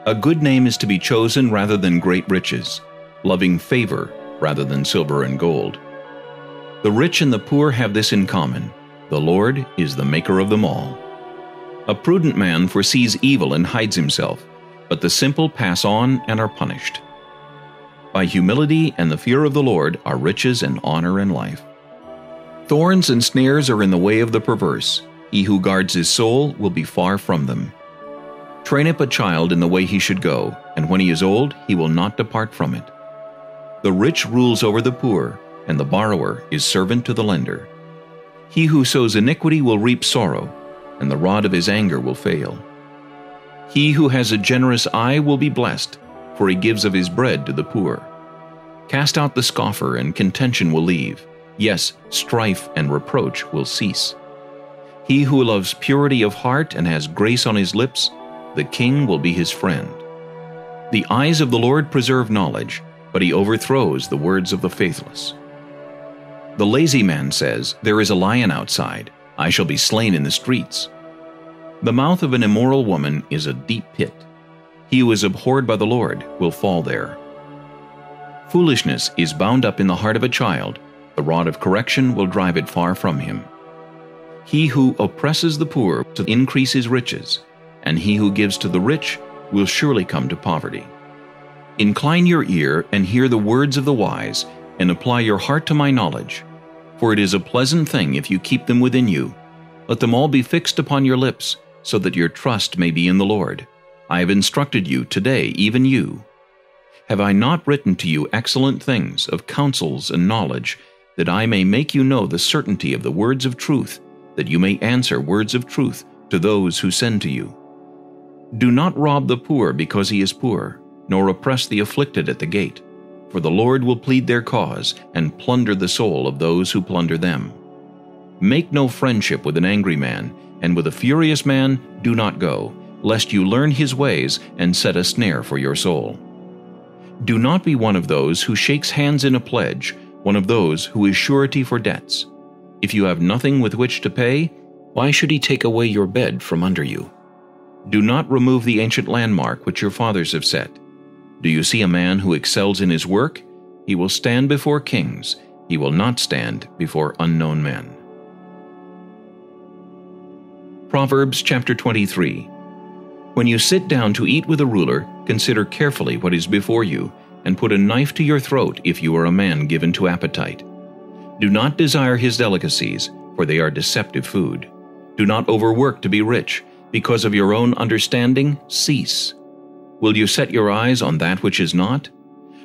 A good name is to be chosen rather than great riches, loving favor rather than silver and gold. The rich and the poor have this in common: the Lord is the maker of them all. A prudent man foresees evil and hides himself, but the simple pass on and are punished. By humility and the fear of the Lord are riches and honor and life. Thorns and snares are in the way of the perverse. He who guards his soul will be far from them. Train up a child in the way he should go, and when he is old, he will not depart from it. The rich rules over the poor, and the borrower is servant to the lender. He who sows iniquity will reap sorrow, and the rod of his anger will fail. He who has a generous eye will be blessed, for he gives of his bread to the poor. Cast out the scoffer, and contention will leave, Yes, strife and reproach will cease. He who loves purity of heart and has grace on his lips, the king will be his friend. The eyes of the Lord preserve knowledge, but he overthrows the words of the faithless. The lazy man says, "There is a lion outside. I shall be slain in the streets." The mouth of an immoral woman is a deep pit. He who is abhorred by the Lord will fall there. Foolishness is bound up in the heart of a child. The rod of correction will drive it far from him. He who oppresses the poor will increase his riches, and he who gives to the rich will surely come to poverty. Incline your ear and hear the words of the wise, and apply your heart to my knowledge. For it is a pleasant thing if you keep them within you. Let them all be fixed upon your lips, so that your trust may be in the Lord. I have instructed you today, even you. Have I not written to you excellent things of counsels and knowledge, that I may make you know the certainty of the words of truth, that you may answer words of truth to those who send to you? Do not rob the poor because he is poor, nor oppress the afflicted at the gate. For the Lord will plead their cause, and plunder the soul of those who plunder them. Make no friendship with an angry man, and with a furious man do not go, lest you learn his ways and set a snare for your soul. Do not be one of those who shakes hands in a pledge, one of those who is surety for debts. If you have nothing with which to pay, why should he take away your bed from under you? Do not remove the ancient landmark which your fathers have set. Do you see a man who excels in his work? He will stand before kings. He will not stand before unknown men. Proverbs chapter 23. When you sit down to eat with a ruler, consider carefully what is before you, and put a knife to your throat if you are a man given to appetite. Do not desire his delicacies, for they are deceptive food. Do not overwork to be rich. Because of your own understanding, cease. Will you set your eyes on that which is not?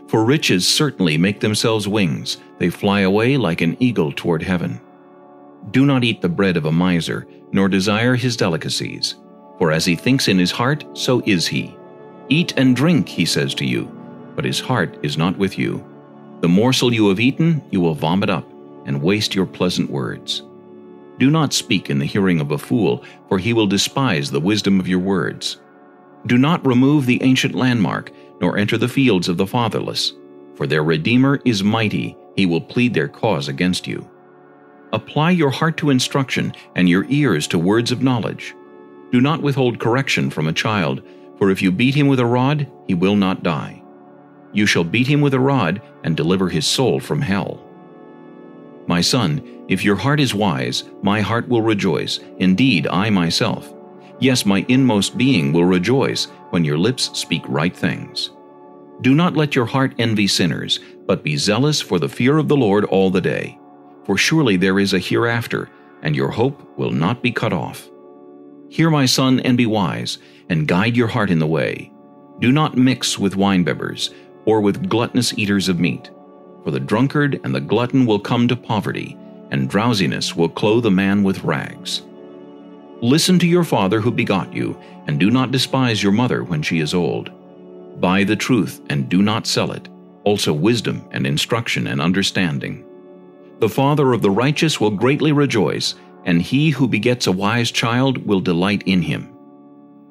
For riches certainly make themselves wings. They fly away like an eagle toward heaven. Do not eat the bread of a miser, nor desire his delicacies. For as he thinks in his heart, so is he. Eat and drink, he says to you, but his heart is not with you. The morsel you have eaten, you will vomit up, and waste your pleasant words. Do not speak in the hearing of a fool, for he will despise the wisdom of your words. Do not remove the ancient landmark, nor enter the fields of the fatherless. For their Redeemer is mighty, he will plead their cause against you. Apply your heart to instruction, and your ears to words of knowledge. Do not withhold correction from a child, for if you beat him with a rod, he will not die. You shall beat him with a rod, and deliver his soul from hell. My son, if your heart is wise, my heart will rejoice, indeed I myself. Yes, my inmost being will rejoice when your lips speak right things. Do not let your heart envy sinners, but be zealous for the fear of the Lord all the day. For surely there is a hereafter, and your hope will not be cut off. Hear, my son, and be wise, and guide your heart in the way. Do not mix with winebibbers, or with gluttonous eaters of meat. For the drunkard and the glutton will come to poverty, and drowsiness will clothe a man with rags. Listen to your father who begot you, and do not despise your mother when she is old. Buy the truth and do not sell it, also wisdom and instruction and understanding. The father of the righteous will greatly rejoice, and he who begets a wise child will delight in him.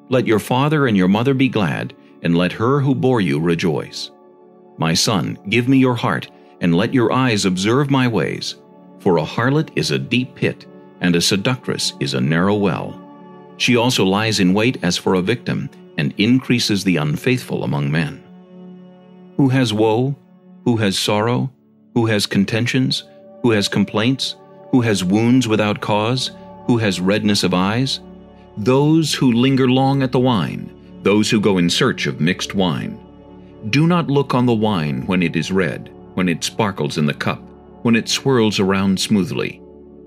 Let your father and your mother be glad, and let her who bore you rejoice. My son, give me your heart, and let your eyes observe my ways. For a harlot is a deep pit, and a seductress is a narrow well. She also lies in wait as for a victim, and increases the unfaithful among men. Who has woe? Who has sorrow? Who has contentions? Who has complaints? Who has wounds without cause? Who has redness of eyes? Those who linger long at the wine, those who go in search of mixed wine. Do not look on the wine when it is red, when it sparkles in the cup, when it swirls around smoothly.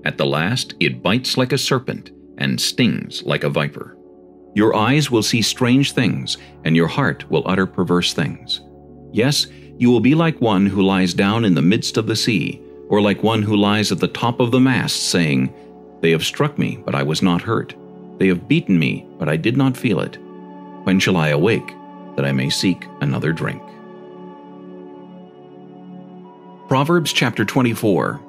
At the last it bites like a serpent, and stings like a viper. Your eyes will see strange things, and your heart will utter perverse things. Yes, you will be like one who lies down in the midst of the sea, or like one who lies at the top of the mast, saying, They have struck me, but I was not hurt. They have beaten me, but I did not feel it. When shall I awake, that I may seek another drink? Proverbs chapter 24.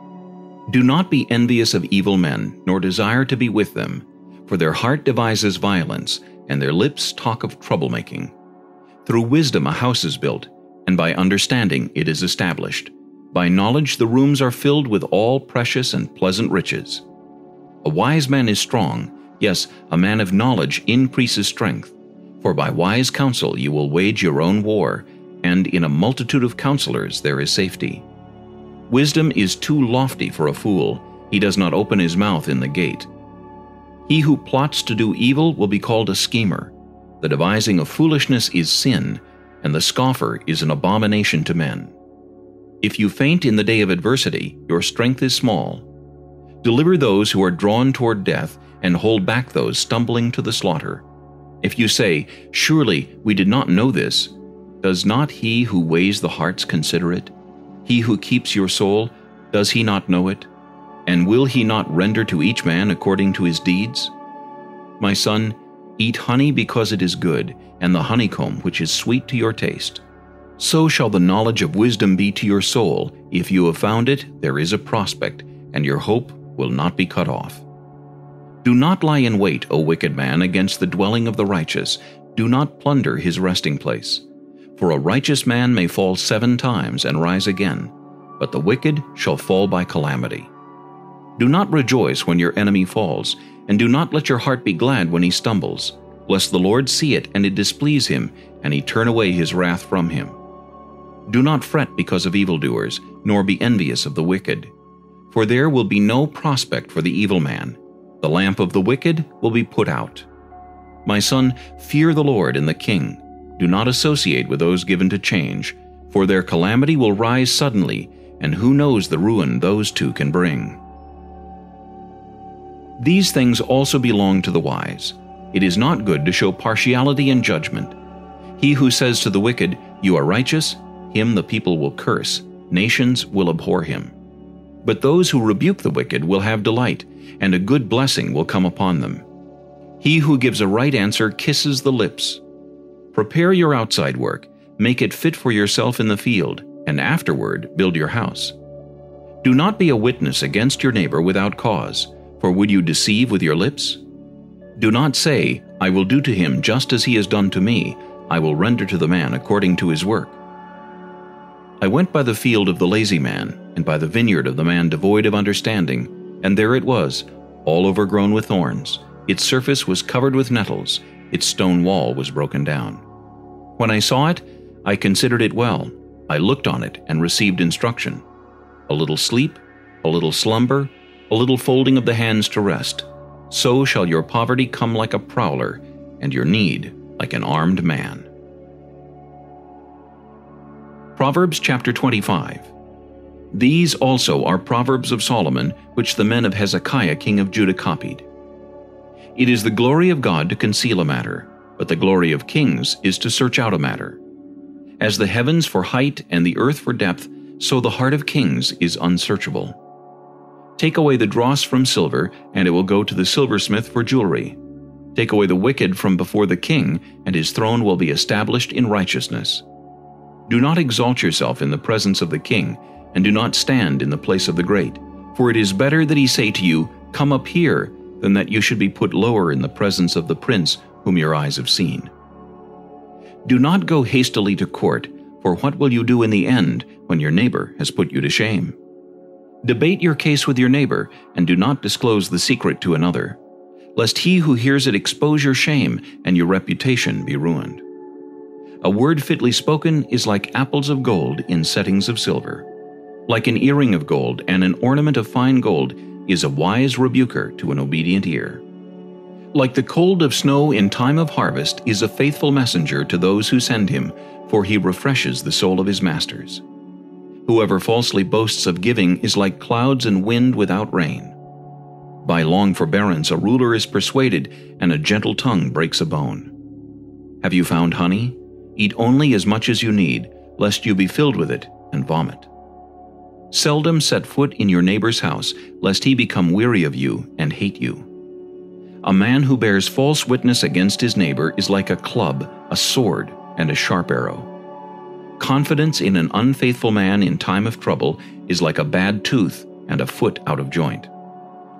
Do not be envious of evil men, nor desire to be with them, for their heart devises violence, and their lips talk of troublemaking. Through wisdom a house is built, and by understanding it is established. By knowledge the rooms are filled with all precious and pleasant riches. A wise man is strong, yes, a man of knowledge increases strength. For by wise counsel you will wage your own war, and in a multitude of counselors there is safety. Wisdom is too lofty for a fool, he does not open his mouth in the gate. He who plots to do evil will be called a schemer. The devising of foolishness is sin, and the scoffer is an abomination to men. If you faint in the day of adversity, your strength is small. Deliver those who are drawn toward death, and hold back those stumbling to the slaughter. If you say, "Surely we did not know this," does not he who weighs the hearts consider it? He who keeps your soul, does he not know it? And will he not render to each man according to his deeds? My son, eat honey because it is good, and the honeycomb which is sweet to your taste. So shall the knowledge of wisdom be to your soul. If you have found it, there is a prospect, and your hope will not be cut off. Do not lie in wait, O wicked man, against the dwelling of the righteous. Do not plunder his resting place. For a righteous man may fall 7 times and rise again, but the wicked shall fall by calamity. Do not rejoice when your enemy falls, and do not let your heart be glad when he stumbles, lest the Lord see it and it displease him, and he turn away his wrath from him. Do not fret because of evildoers, nor be envious of the wicked. For there will be no prospect for the evil man. The lamp of the wicked will be put out. My son, fear the Lord and the king. Do not associate with those given to change, for their calamity will rise suddenly, and who knows the ruin those two can bring. These things also belong to the wise. It is not good to show partiality in judgment. He who says to the wicked, "You are righteous," him the people will curse, nations will abhor him. But those who rebuke the wicked will have delight, and a good blessing will come upon them. He who gives a right answer kisses the lips. Prepare your outside work, make it fit for yourself in the field, and afterward build your house. Do not be a witness against your neighbor without cause, for would you deceive with your lips? Do not say, "I will do to him just as he has done to me, I will render to the man according to his work." I went by the field of the lazy man, and by the vineyard of the man devoid of understanding, and there it was, all overgrown with thorns. Its surface was covered with nettles, its stone wall was broken down. When I saw it, I considered it well. I looked on it and received instruction. A little sleep, a little slumber, a little folding of the hands to rest. So shall your poverty come like a prowler, and your need like an armed man. Proverbs chapter 25. These also are Proverbs of Solomon, which the men of Hezekiah king of Judah copied. It is the glory of God to conceal a matter, but the glory of kings is to search out a matter. As the heavens for height and the earth for depth, so the heart of kings is unsearchable. Take away the dross from silver, and it will go to the silversmith for jewelry. Take away the wicked from before the king, and his throne will be established in righteousness. Do not exalt yourself in the presence of the king, and do not stand in the place of the great. For it is better that he say to you, "Come up here," than that you should be put lower in the presence of the prince whom your eyes have seen. Do not go hastily to court, for what will you do in the end when your neighbor has put you to shame? Debate your case with your neighbor, and do not disclose the secret to another, lest he who hears it expose your shame, and your reputation be ruined. A word fitly spoken is like apples of gold in settings of silver. Like an earring of gold and an ornament of fine gold is a wise rebuker to an obedient ear. Like the cold of snow in time of harvest is a faithful messenger to those who send him, for he refreshes the soul of his masters. Whoever falsely boasts of giving is like clouds and wind without rain. By long forbearance a ruler is persuaded, and a gentle tongue breaks a bone. Have you found honey? Eat only as much as you need, lest you be filled with it and vomit. Seldom set foot in your neighbor's house, lest he become weary of you and hate you. A man who bears false witness against his neighbor is like a club, a sword, and a sharp arrow. Confidence in an unfaithful man in time of trouble is like a bad tooth, and a foot out of joint.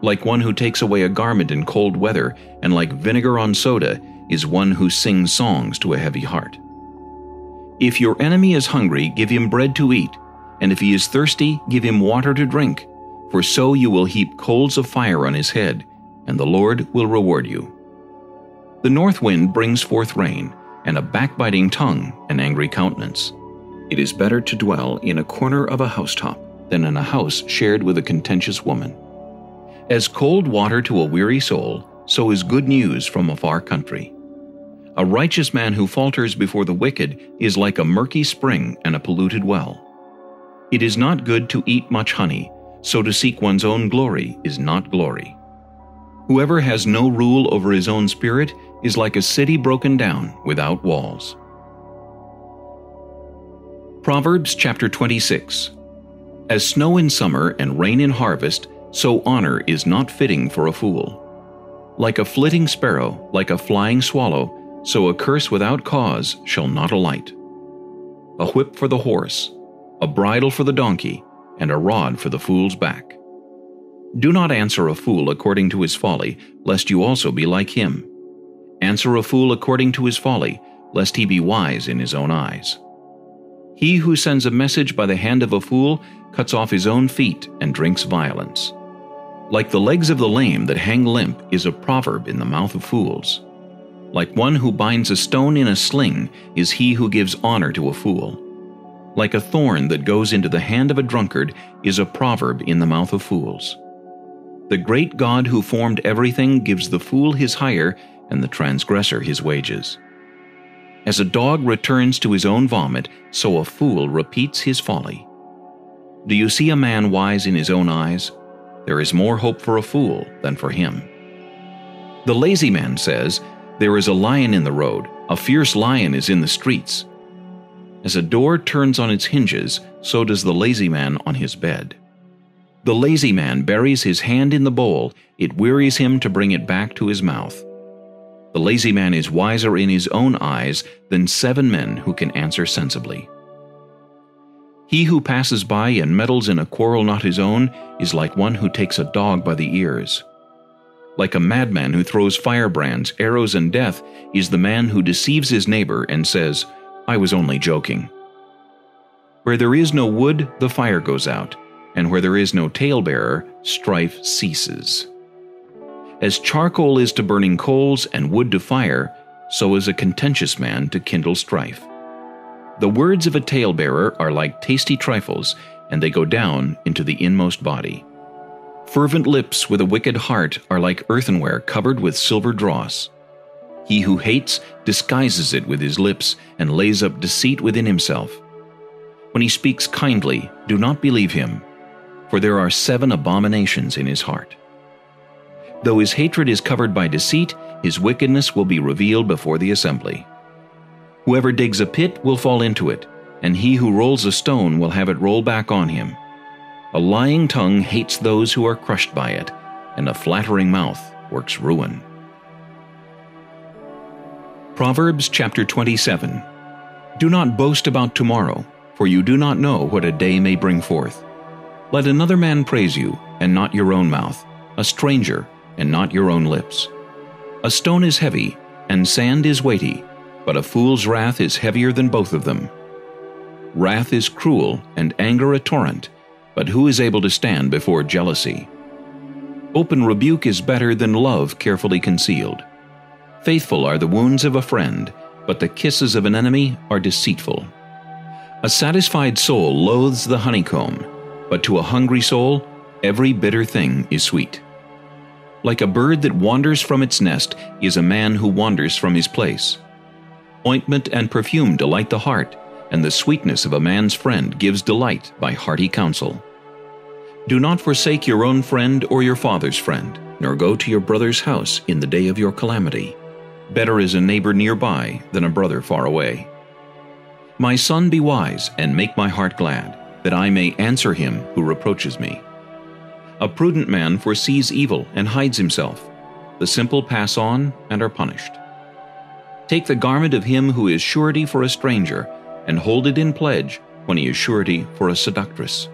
Like one who takes away a garment in cold weather, and like vinegar on soda, is one who sings songs to a heavy heart. If your enemy is hungry, give him bread to eat, and if he is thirsty, give him water to drink, for so you will heap coals of fire on his head, and the Lord will reward you. The north wind brings forth rain, and a backbiting tongue an angry countenance. It is better to dwell in a corner of a housetop than in a house shared with a contentious woman. As cold water to a weary soul, so is good news from a far country. A righteous man who falters before the wicked is like a murky spring and a polluted well. It is not good to eat much honey, so to seek one's own glory is not glory. Whoever has no rule over his own spirit is like a city broken down without walls. Proverbs chapter 26. As snow in summer and rain in harvest, so honor is not fitting for a fool. Like a flitting sparrow, like a flying swallow, so a curse without cause shall not alight. A whip for the horse, a bridle for the donkey, and a rod for the fool's back. Do not answer a fool according to his folly, lest you also be like him. Answer a fool according to his folly, lest he be wise in his own eyes. He who sends a message by the hand of a fool cuts off his own feet and drinks violence. Like the legs of the lame that hang limp is a proverb in the mouth of fools. Like one who binds a stone in a sling is he who gives honor to a fool. Like a thorn that goes into the hand of a drunkard is a proverb in the mouth of fools. The great God who formed everything gives the fool his hire and the transgressor his wages. As a dog returns to his own vomit, so a fool repeats his folly. Do you see a man wise in his own eyes? There is more hope for a fool than for him. The lazy man says, "There is a lion in the road, a fierce lion is in the streets." As a door turns on its hinges, so does the lazy man on his bed. The lazy man buries his hand in the bowl, it wearies him to bring it back to his mouth. The lazy man is wiser in his own eyes than 7 men who can answer sensibly. He who passes by and meddles in a quarrel not his own is like one who takes a dog by the ears. Like a madman who throws firebrands, arrows, and death is the man who deceives his neighbor and says, "I was only joking." Where there is no wood, the fire goes out, and where there is no talebearer, strife ceases. As charcoal is to burning coals and wood to fire, so is a contentious man to kindle strife. The words of a talebearer are like tasty trifles, and they go down into the inmost body. Fervent lips with a wicked heart are like earthenware covered with silver dross. He who hates disguises it with his lips and lays up deceit within himself. When he speaks kindly, do not believe him, for there are 7 abominations in his heart. Though his hatred is covered by deceit, his wickedness will be revealed before the assembly. Whoever digs a pit will fall into it, and he who rolls a stone will have it roll back on him. A lying tongue hates those who are crushed by it, and a flattering mouth works ruin. Proverbs chapter 27. Do not boast about tomorrow, for you do not know what a day may bring forth. Let another man praise you, and not your own mouth, a stranger, and not your own lips. A stone is heavy, and sand is weighty, but a fool's wrath is heavier than both of them. Wrath is cruel, and anger a torrent, but who is able to stand before jealousy? Open rebuke is better than love carefully concealed. Faithful are the wounds of a friend, but the kisses of an enemy are deceitful. A satisfied soul loathes the honeycomb, but to a hungry soul every bitter thing is sweet. Like a bird that wanders from its nest is a man who wanders from his place. Ointment and perfume delight the heart, and the sweetness of a man's friend gives delight by hearty counsel. Do not forsake your own friend or your father's friend, nor go to your brother's house in the day of your calamity. Better is a neighbor nearby than a brother far away. My son, be wise, and make my heart glad, that I may answer him who reproaches me. A prudent man foresees evil and hides himself. The simple pass on and are punished. Take the garment of him who is surety for a stranger, and hold it in pledge when he is surety for a seductress.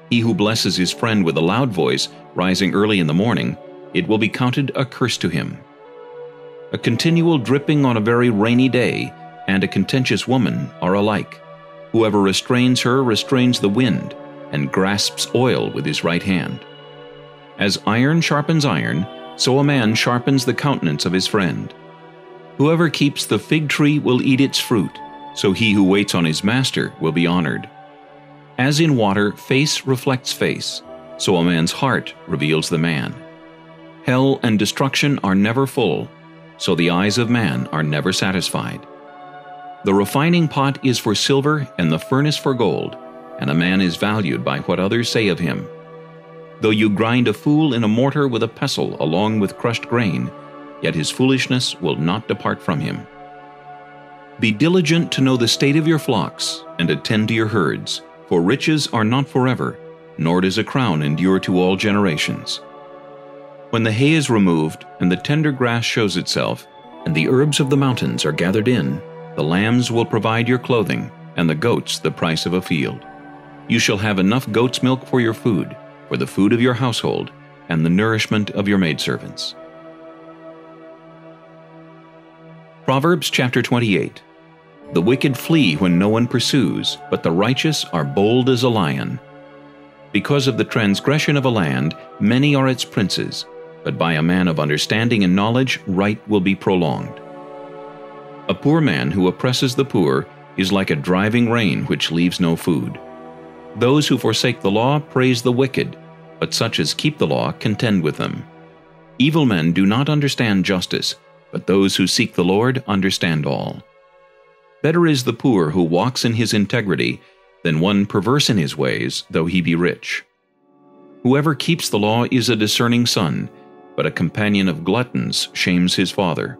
He who blesses his friend with a loud voice, rising early in the morning, it will be counted a curse to him. A continual dripping on a very rainy day and a contentious woman are alike. Whoever restrains her restrains the wind, and grasps oil with his right hand. As iron sharpens iron, so a man sharpens the countenance of his friend. Whoever keeps the fig tree will eat its fruit, so he who waits on his master will be honored. As in water face reflects face, so a man's heart reveals the man. Hell and destruction are never full, so the eyes of man are never satisfied. The refining pot is for silver and the furnace for gold, and a man is valued by what others say of him. Though you grind a fool in a mortar with a pestle along with crushed grain, yet his foolishness will not depart from him. Be diligent to know the state of your flocks, and attend to your herds, for riches are not forever, nor does a crown endure to all generations. When the hay is removed, and the tender grass shows itself, and the herbs of the mountains are gathered in, the lambs will provide your clothing, and the goats the price of a field. You shall have enough goat's milk for your food, for the food of your household, and the nourishment of your maidservants. Proverbs chapter 28. The wicked flee when no one pursues, but the righteous are bold as a lion. Because of the transgression of a land, many are its princes, but by a man of understanding and knowledge right will be prolonged. A poor man who oppresses the poor is like a driving rain which leaves no food. Those who forsake the law praise the wicked, but such as keep the law contend with them. Evil men do not understand justice, but those who seek the Lord understand all. Better is the poor who walks in his integrity than one perverse in his ways, though he be rich. Whoever keeps the law is a discerning son, but a companion of gluttons shames his father.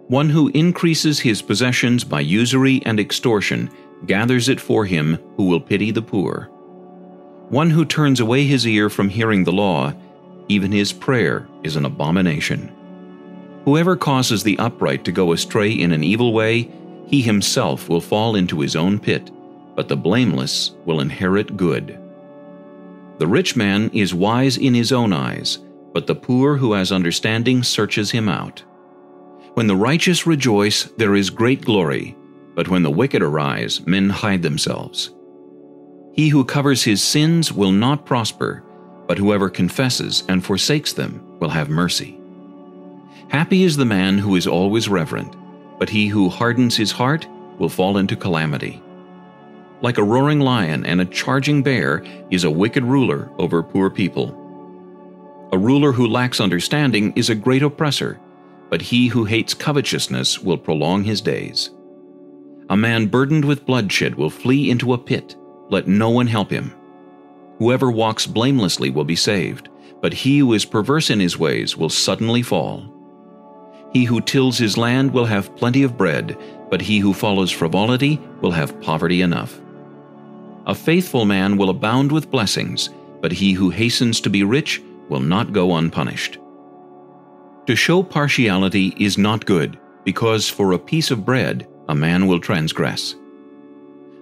One who increases his possessions by usury and extortion gathers it for him who will pity the poor. One who turns away his ear from hearing the law, even his prayer is an abomination. Whoever causes the upright to go astray in an evil way, he himself will fall into his own pit, but the blameless will inherit good. The rich man is wise in his own eyes, but the poor who has understanding searches him out. When the righteous rejoice, there is great glory, but when the wicked arise, men hide themselves. He who covers his sins will not prosper, but whoever confesses and forsakes them will have mercy. Happy is the man who is always reverent, but he who hardens his heart will fall into calamity. Like a roaring lion and a charging bear is a wicked ruler over poor people. A ruler who lacks understanding is a great oppressor, but he who hates covetousness will prolong his days. A man burdened with bloodshed will flee into a pit. Let no one help him. Whoever walks blamelessly will be saved, but he who is perverse in his ways will suddenly fall. He who tills his land will have plenty of bread, but he who follows frivolity will have poverty enough. A faithful man will abound with blessings, but he who hastens to be rich will not go unpunished. To show partiality is not good, because for a piece of bread a man will transgress.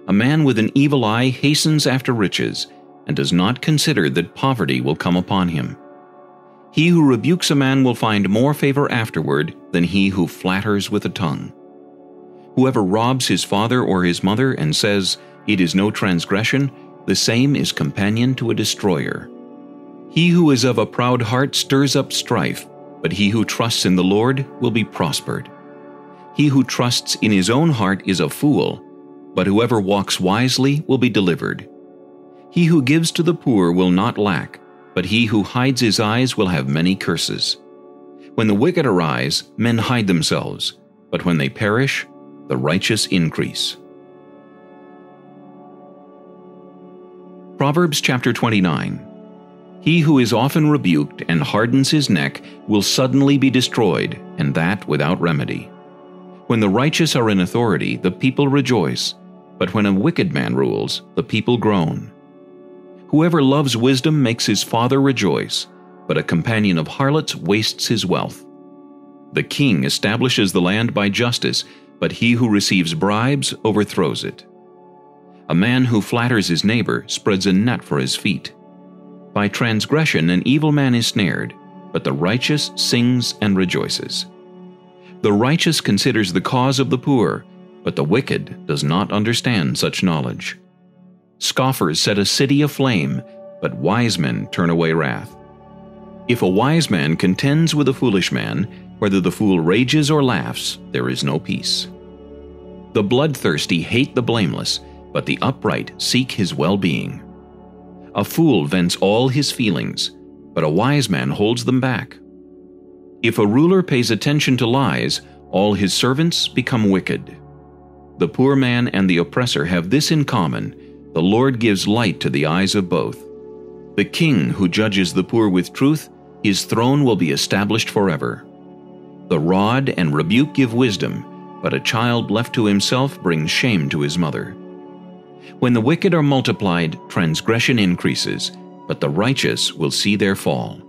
A man with an evil eye hastens after riches, and does not consider that poverty will come upon him. He who rebukes a man will find more favor afterward than he who flatters with the tongue. Whoever robs his father or his mother and says, "It is no transgression," the same is companion to a destroyer. He who is of a proud heart stirs up strife, but he who trusts in the Lord will be prospered. He who trusts in his own heart is a fool, but whoever walks wisely will be delivered. He who gives to the poor will not lack, but he who hides his eyes will have many curses. When the wicked arise, men hide themselves, but when they perish, the righteous increase. Proverbs chapter 29. He who is often rebuked and hardens his neck will suddenly be destroyed, and that without remedy. When the righteous are in authority, the people rejoice, but when a wicked man rules, the people groan. Whoever loves wisdom makes his father rejoice, but a companion of harlots wastes his wealth. The king establishes the land by justice, but he who receives bribes overthrows it. A man who flatters his neighbor spreads a net for his feet. By transgression an evil man is snared, but the righteous sings and rejoices. The righteous considers the cause of the poor, but the wicked does not understand such knowledge. Scoffers set a city aflame, but wise men turn away wrath. If a wise man contends with a foolish man, whether the fool rages or laughs, there is no peace. The bloodthirsty hate the blameless, but the upright seek his well-being. A fool vents all his feelings, but a wise man holds them back. If a ruler pays attention to lies, all his servants become wicked. The poor man and the oppressor have this in common: the Lord gives light to the eyes of both. The king who judges the poor with truth, his throne will be established forever. The rod and rebuke give wisdom, but a child left to himself brings shame to his mother. When the wicked are multiplied, transgression increases, but the righteous will see their fall.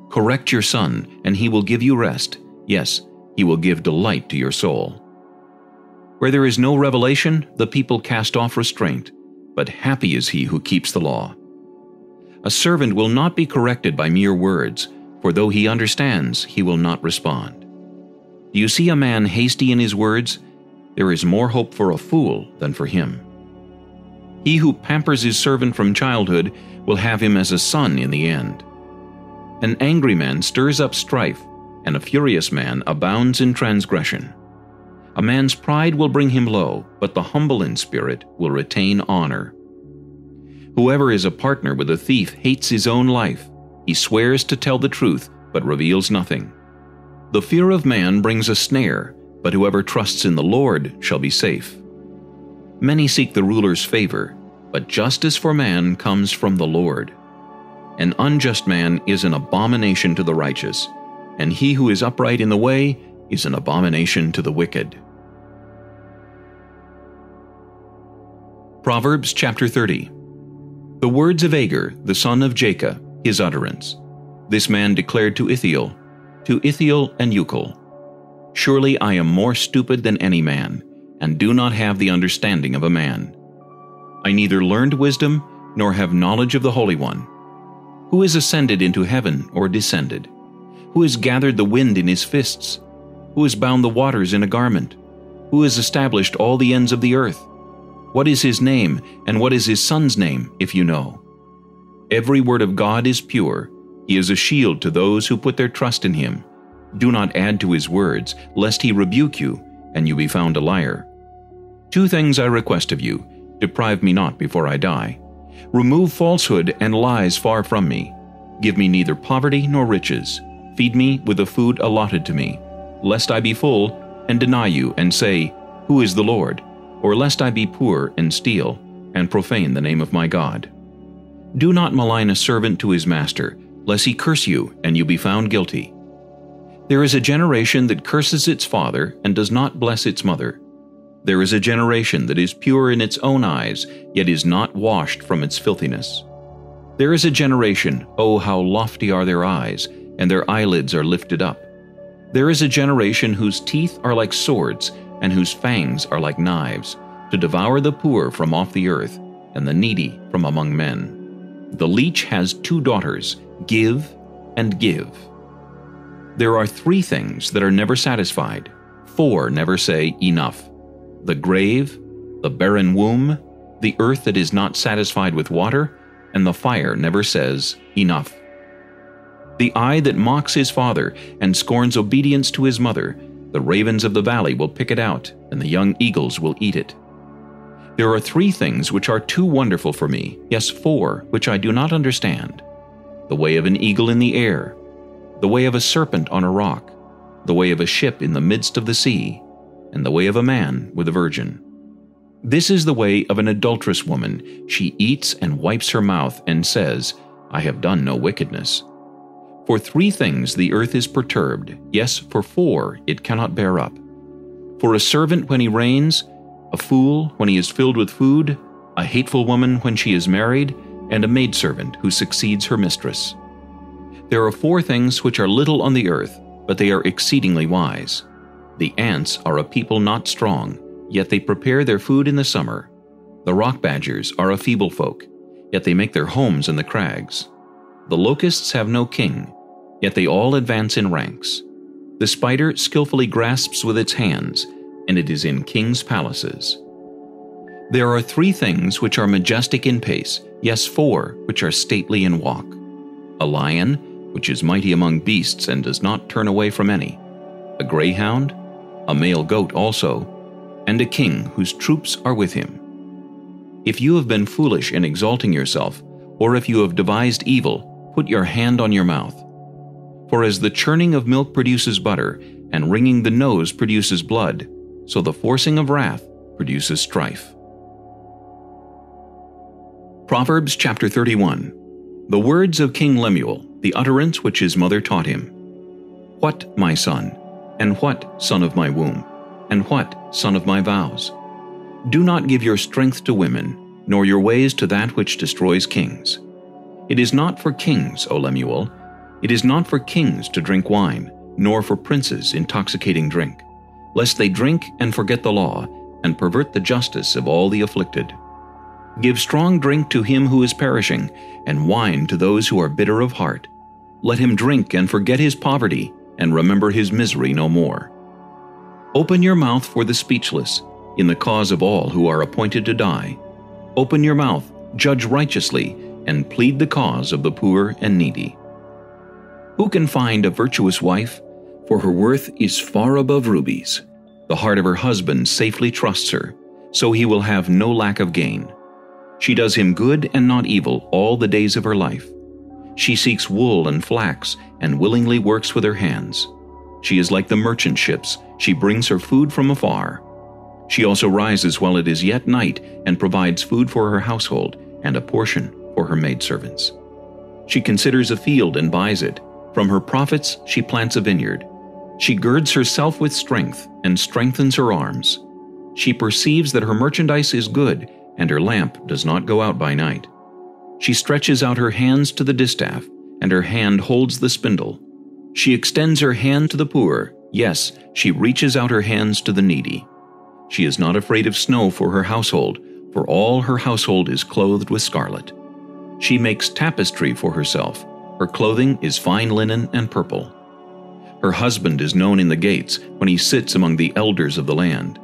Correct your son, and he will give you rest. Yes, he will give delight to your soul. Where there is no revelation, the people cast off restraint, but happy is he who keeps the law. A servant will not be corrected by mere words, for though he understands, he will not respond. Do you see a man hasty in his words? There is more hope for a fool than for him. He who pampers his servant from childhood will have him as a son in the end. An angry man stirs up strife, and a furious man abounds in transgression. A man's pride will bring him low, but the humble in spirit will retain honor. Whoever is a partner with a thief hates his own life. He swears to tell the truth, but reveals nothing. The fear of man brings a snare, but whoever trusts in the Lord shall be safe. Many seek the ruler's favor, but justice for man comes from the Lord. An unjust man is an abomination to the righteous, and he who is upright in the way is an abomination to the wicked. Proverbs chapter 30. The words of Agur, the son of Jacob, his utterance. This man declared to Ithiel and Ucal, "Surely I am more stupid than any man, and do not have the understanding of a man. I neither learned wisdom, nor have knowledge of the Holy One. Who has ascended into heaven or descended? Who has gathered the wind in his fists? Who has bound the waters in a garment? Who has established all the ends of the earth? What is his name, and what is his son's name, if you know? Every word of God is pure. He is a shield to those who put their trust in him. Do not add to his words, lest he rebuke you, and you be found a liar. 2 things I request of you. Deprive me not before I die. Remove falsehood and lies far from me. Give me neither poverty nor riches. Feed me with the food allotted to me, lest I be full and deny you and say, Who is the Lord? Or lest I be poor and steal, and profane the name of my God. Do not malign a servant to his master, lest he curse you and you be found guilty. There is a generation that curses its father and does not bless its mother. There is a generation that is pure in its own eyes, yet is not washed from its filthiness. There is a generation, oh how lofty are their eyes, and their eyelids are lifted up. There is a generation whose teeth are like swords, and whose fangs are like knives, to devour the poor from off the earth, and the needy from among men. The leech has 2 daughters, give and give. There are 3 things that are never satisfied, 4 never say enough: the grave, the barren womb, the earth that is not satisfied with water, and the fire never says enough. The eye that mocks his father and scorns obedience to his mother, the ravens of the valley will pick it out, and the young eagles will eat it. There are 3 things which are too wonderful for me, yes, 4, which I do not understand: the way of an eagle in the air, the way of a serpent on a rock, the way of a ship in the midst of the sea, and the way of a man with a virgin. This is the way of an adulterous woman. She eats and wipes her mouth and says, I have done no wickedness. For 3 things the earth is perturbed, yes, for 4 it cannot bear up. For a servant when he reigns, a fool when he is filled with food, a hateful woman when she is married, and a maidservant who succeeds her mistress. There are 4 things which are little on the earth, but they are exceedingly wise. The ants are a people not strong, yet they prepare their food in the summer. The rock badgers are a feeble folk, yet they make their homes in the crags. The locusts have no king, yet they all advance in ranks. The spider skillfully grasps with its hands, and it is in kings' palaces. There are 3 things which are majestic in pace, yes, 4 which are stately in walk: a lion, which is mighty among beasts and does not turn away from any; a greyhound, a male goat also, and a king whose troops are with him. If you have been foolish in exalting yourself, or if you have devised evil, put your hand on your mouth. For as the churning of milk produces butter, and wringing the nose produces blood, so the forcing of wrath produces strife. Proverbs chapter 31. The words of King Lemuel, the utterance which his mother taught him. What, my son, and what, son of my womb, and what, son of my vows? Do not give your strength to women, nor your ways to that which destroys kings. It is not for kings, O Lemuel, it is not for kings to drink wine, nor for princes intoxicating drink, lest they drink and forget the law, and pervert the justice of all the afflicted. Give strong drink to him who is perishing, and wine to those who are bitter of heart. Let him drink and forget his poverty, and remember his misery no more. Open your mouth for the speechless, in the cause of all who are appointed to die. Open your mouth, judge righteously, and plead the cause of the poor and needy. Who can find a virtuous wife? For her worth is far above rubies. The heart of her husband safely trusts her, so he will have no lack of gain. She does him good and not evil all the days of her life. She seeks wool and flax, and willingly works with her hands. She is like the merchant ships, she brings her food from afar. She also rises while it is yet night, and provides food for her household, and a portion for her maidservants. She considers a field and buys it. From her profits she plants a vineyard. She girds herself with strength, and strengthens her arms. She perceives that her merchandise is good, and her lamp does not go out by night. She stretches out her hands to the distaff, and her hand holds the spindle. She extends her hand to the poor, yes, she reaches out her hands to the needy. She is not afraid of snow for her household, for all her household is clothed with scarlet. She makes tapestry for herself. Her clothing is fine linen and purple. Her husband is known in the gates when he sits among the elders of the land.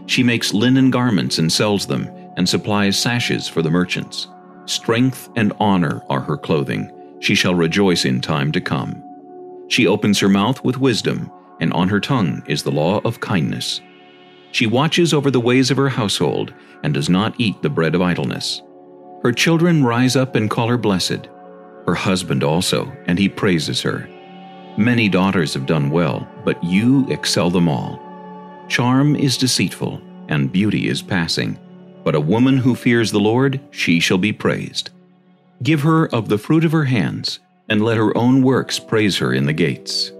She makes linen garments and sells them, and supplies sashes for the merchants. Strength and honor are her clothing. She shall rejoice in time to come. She opens her mouth with wisdom, and on her tongue is the law of kindness. She watches over the ways of her household, and does not eat the bread of idleness. Her children rise up and call her blessed. Her husband also, and he praises her. Many daughters have done well, but you excel them all. Charm is deceitful, and beauty is passing, but a woman who fears the Lord, she shall be praised. Give her of the fruit of her hands, and let her own works praise her in the gates.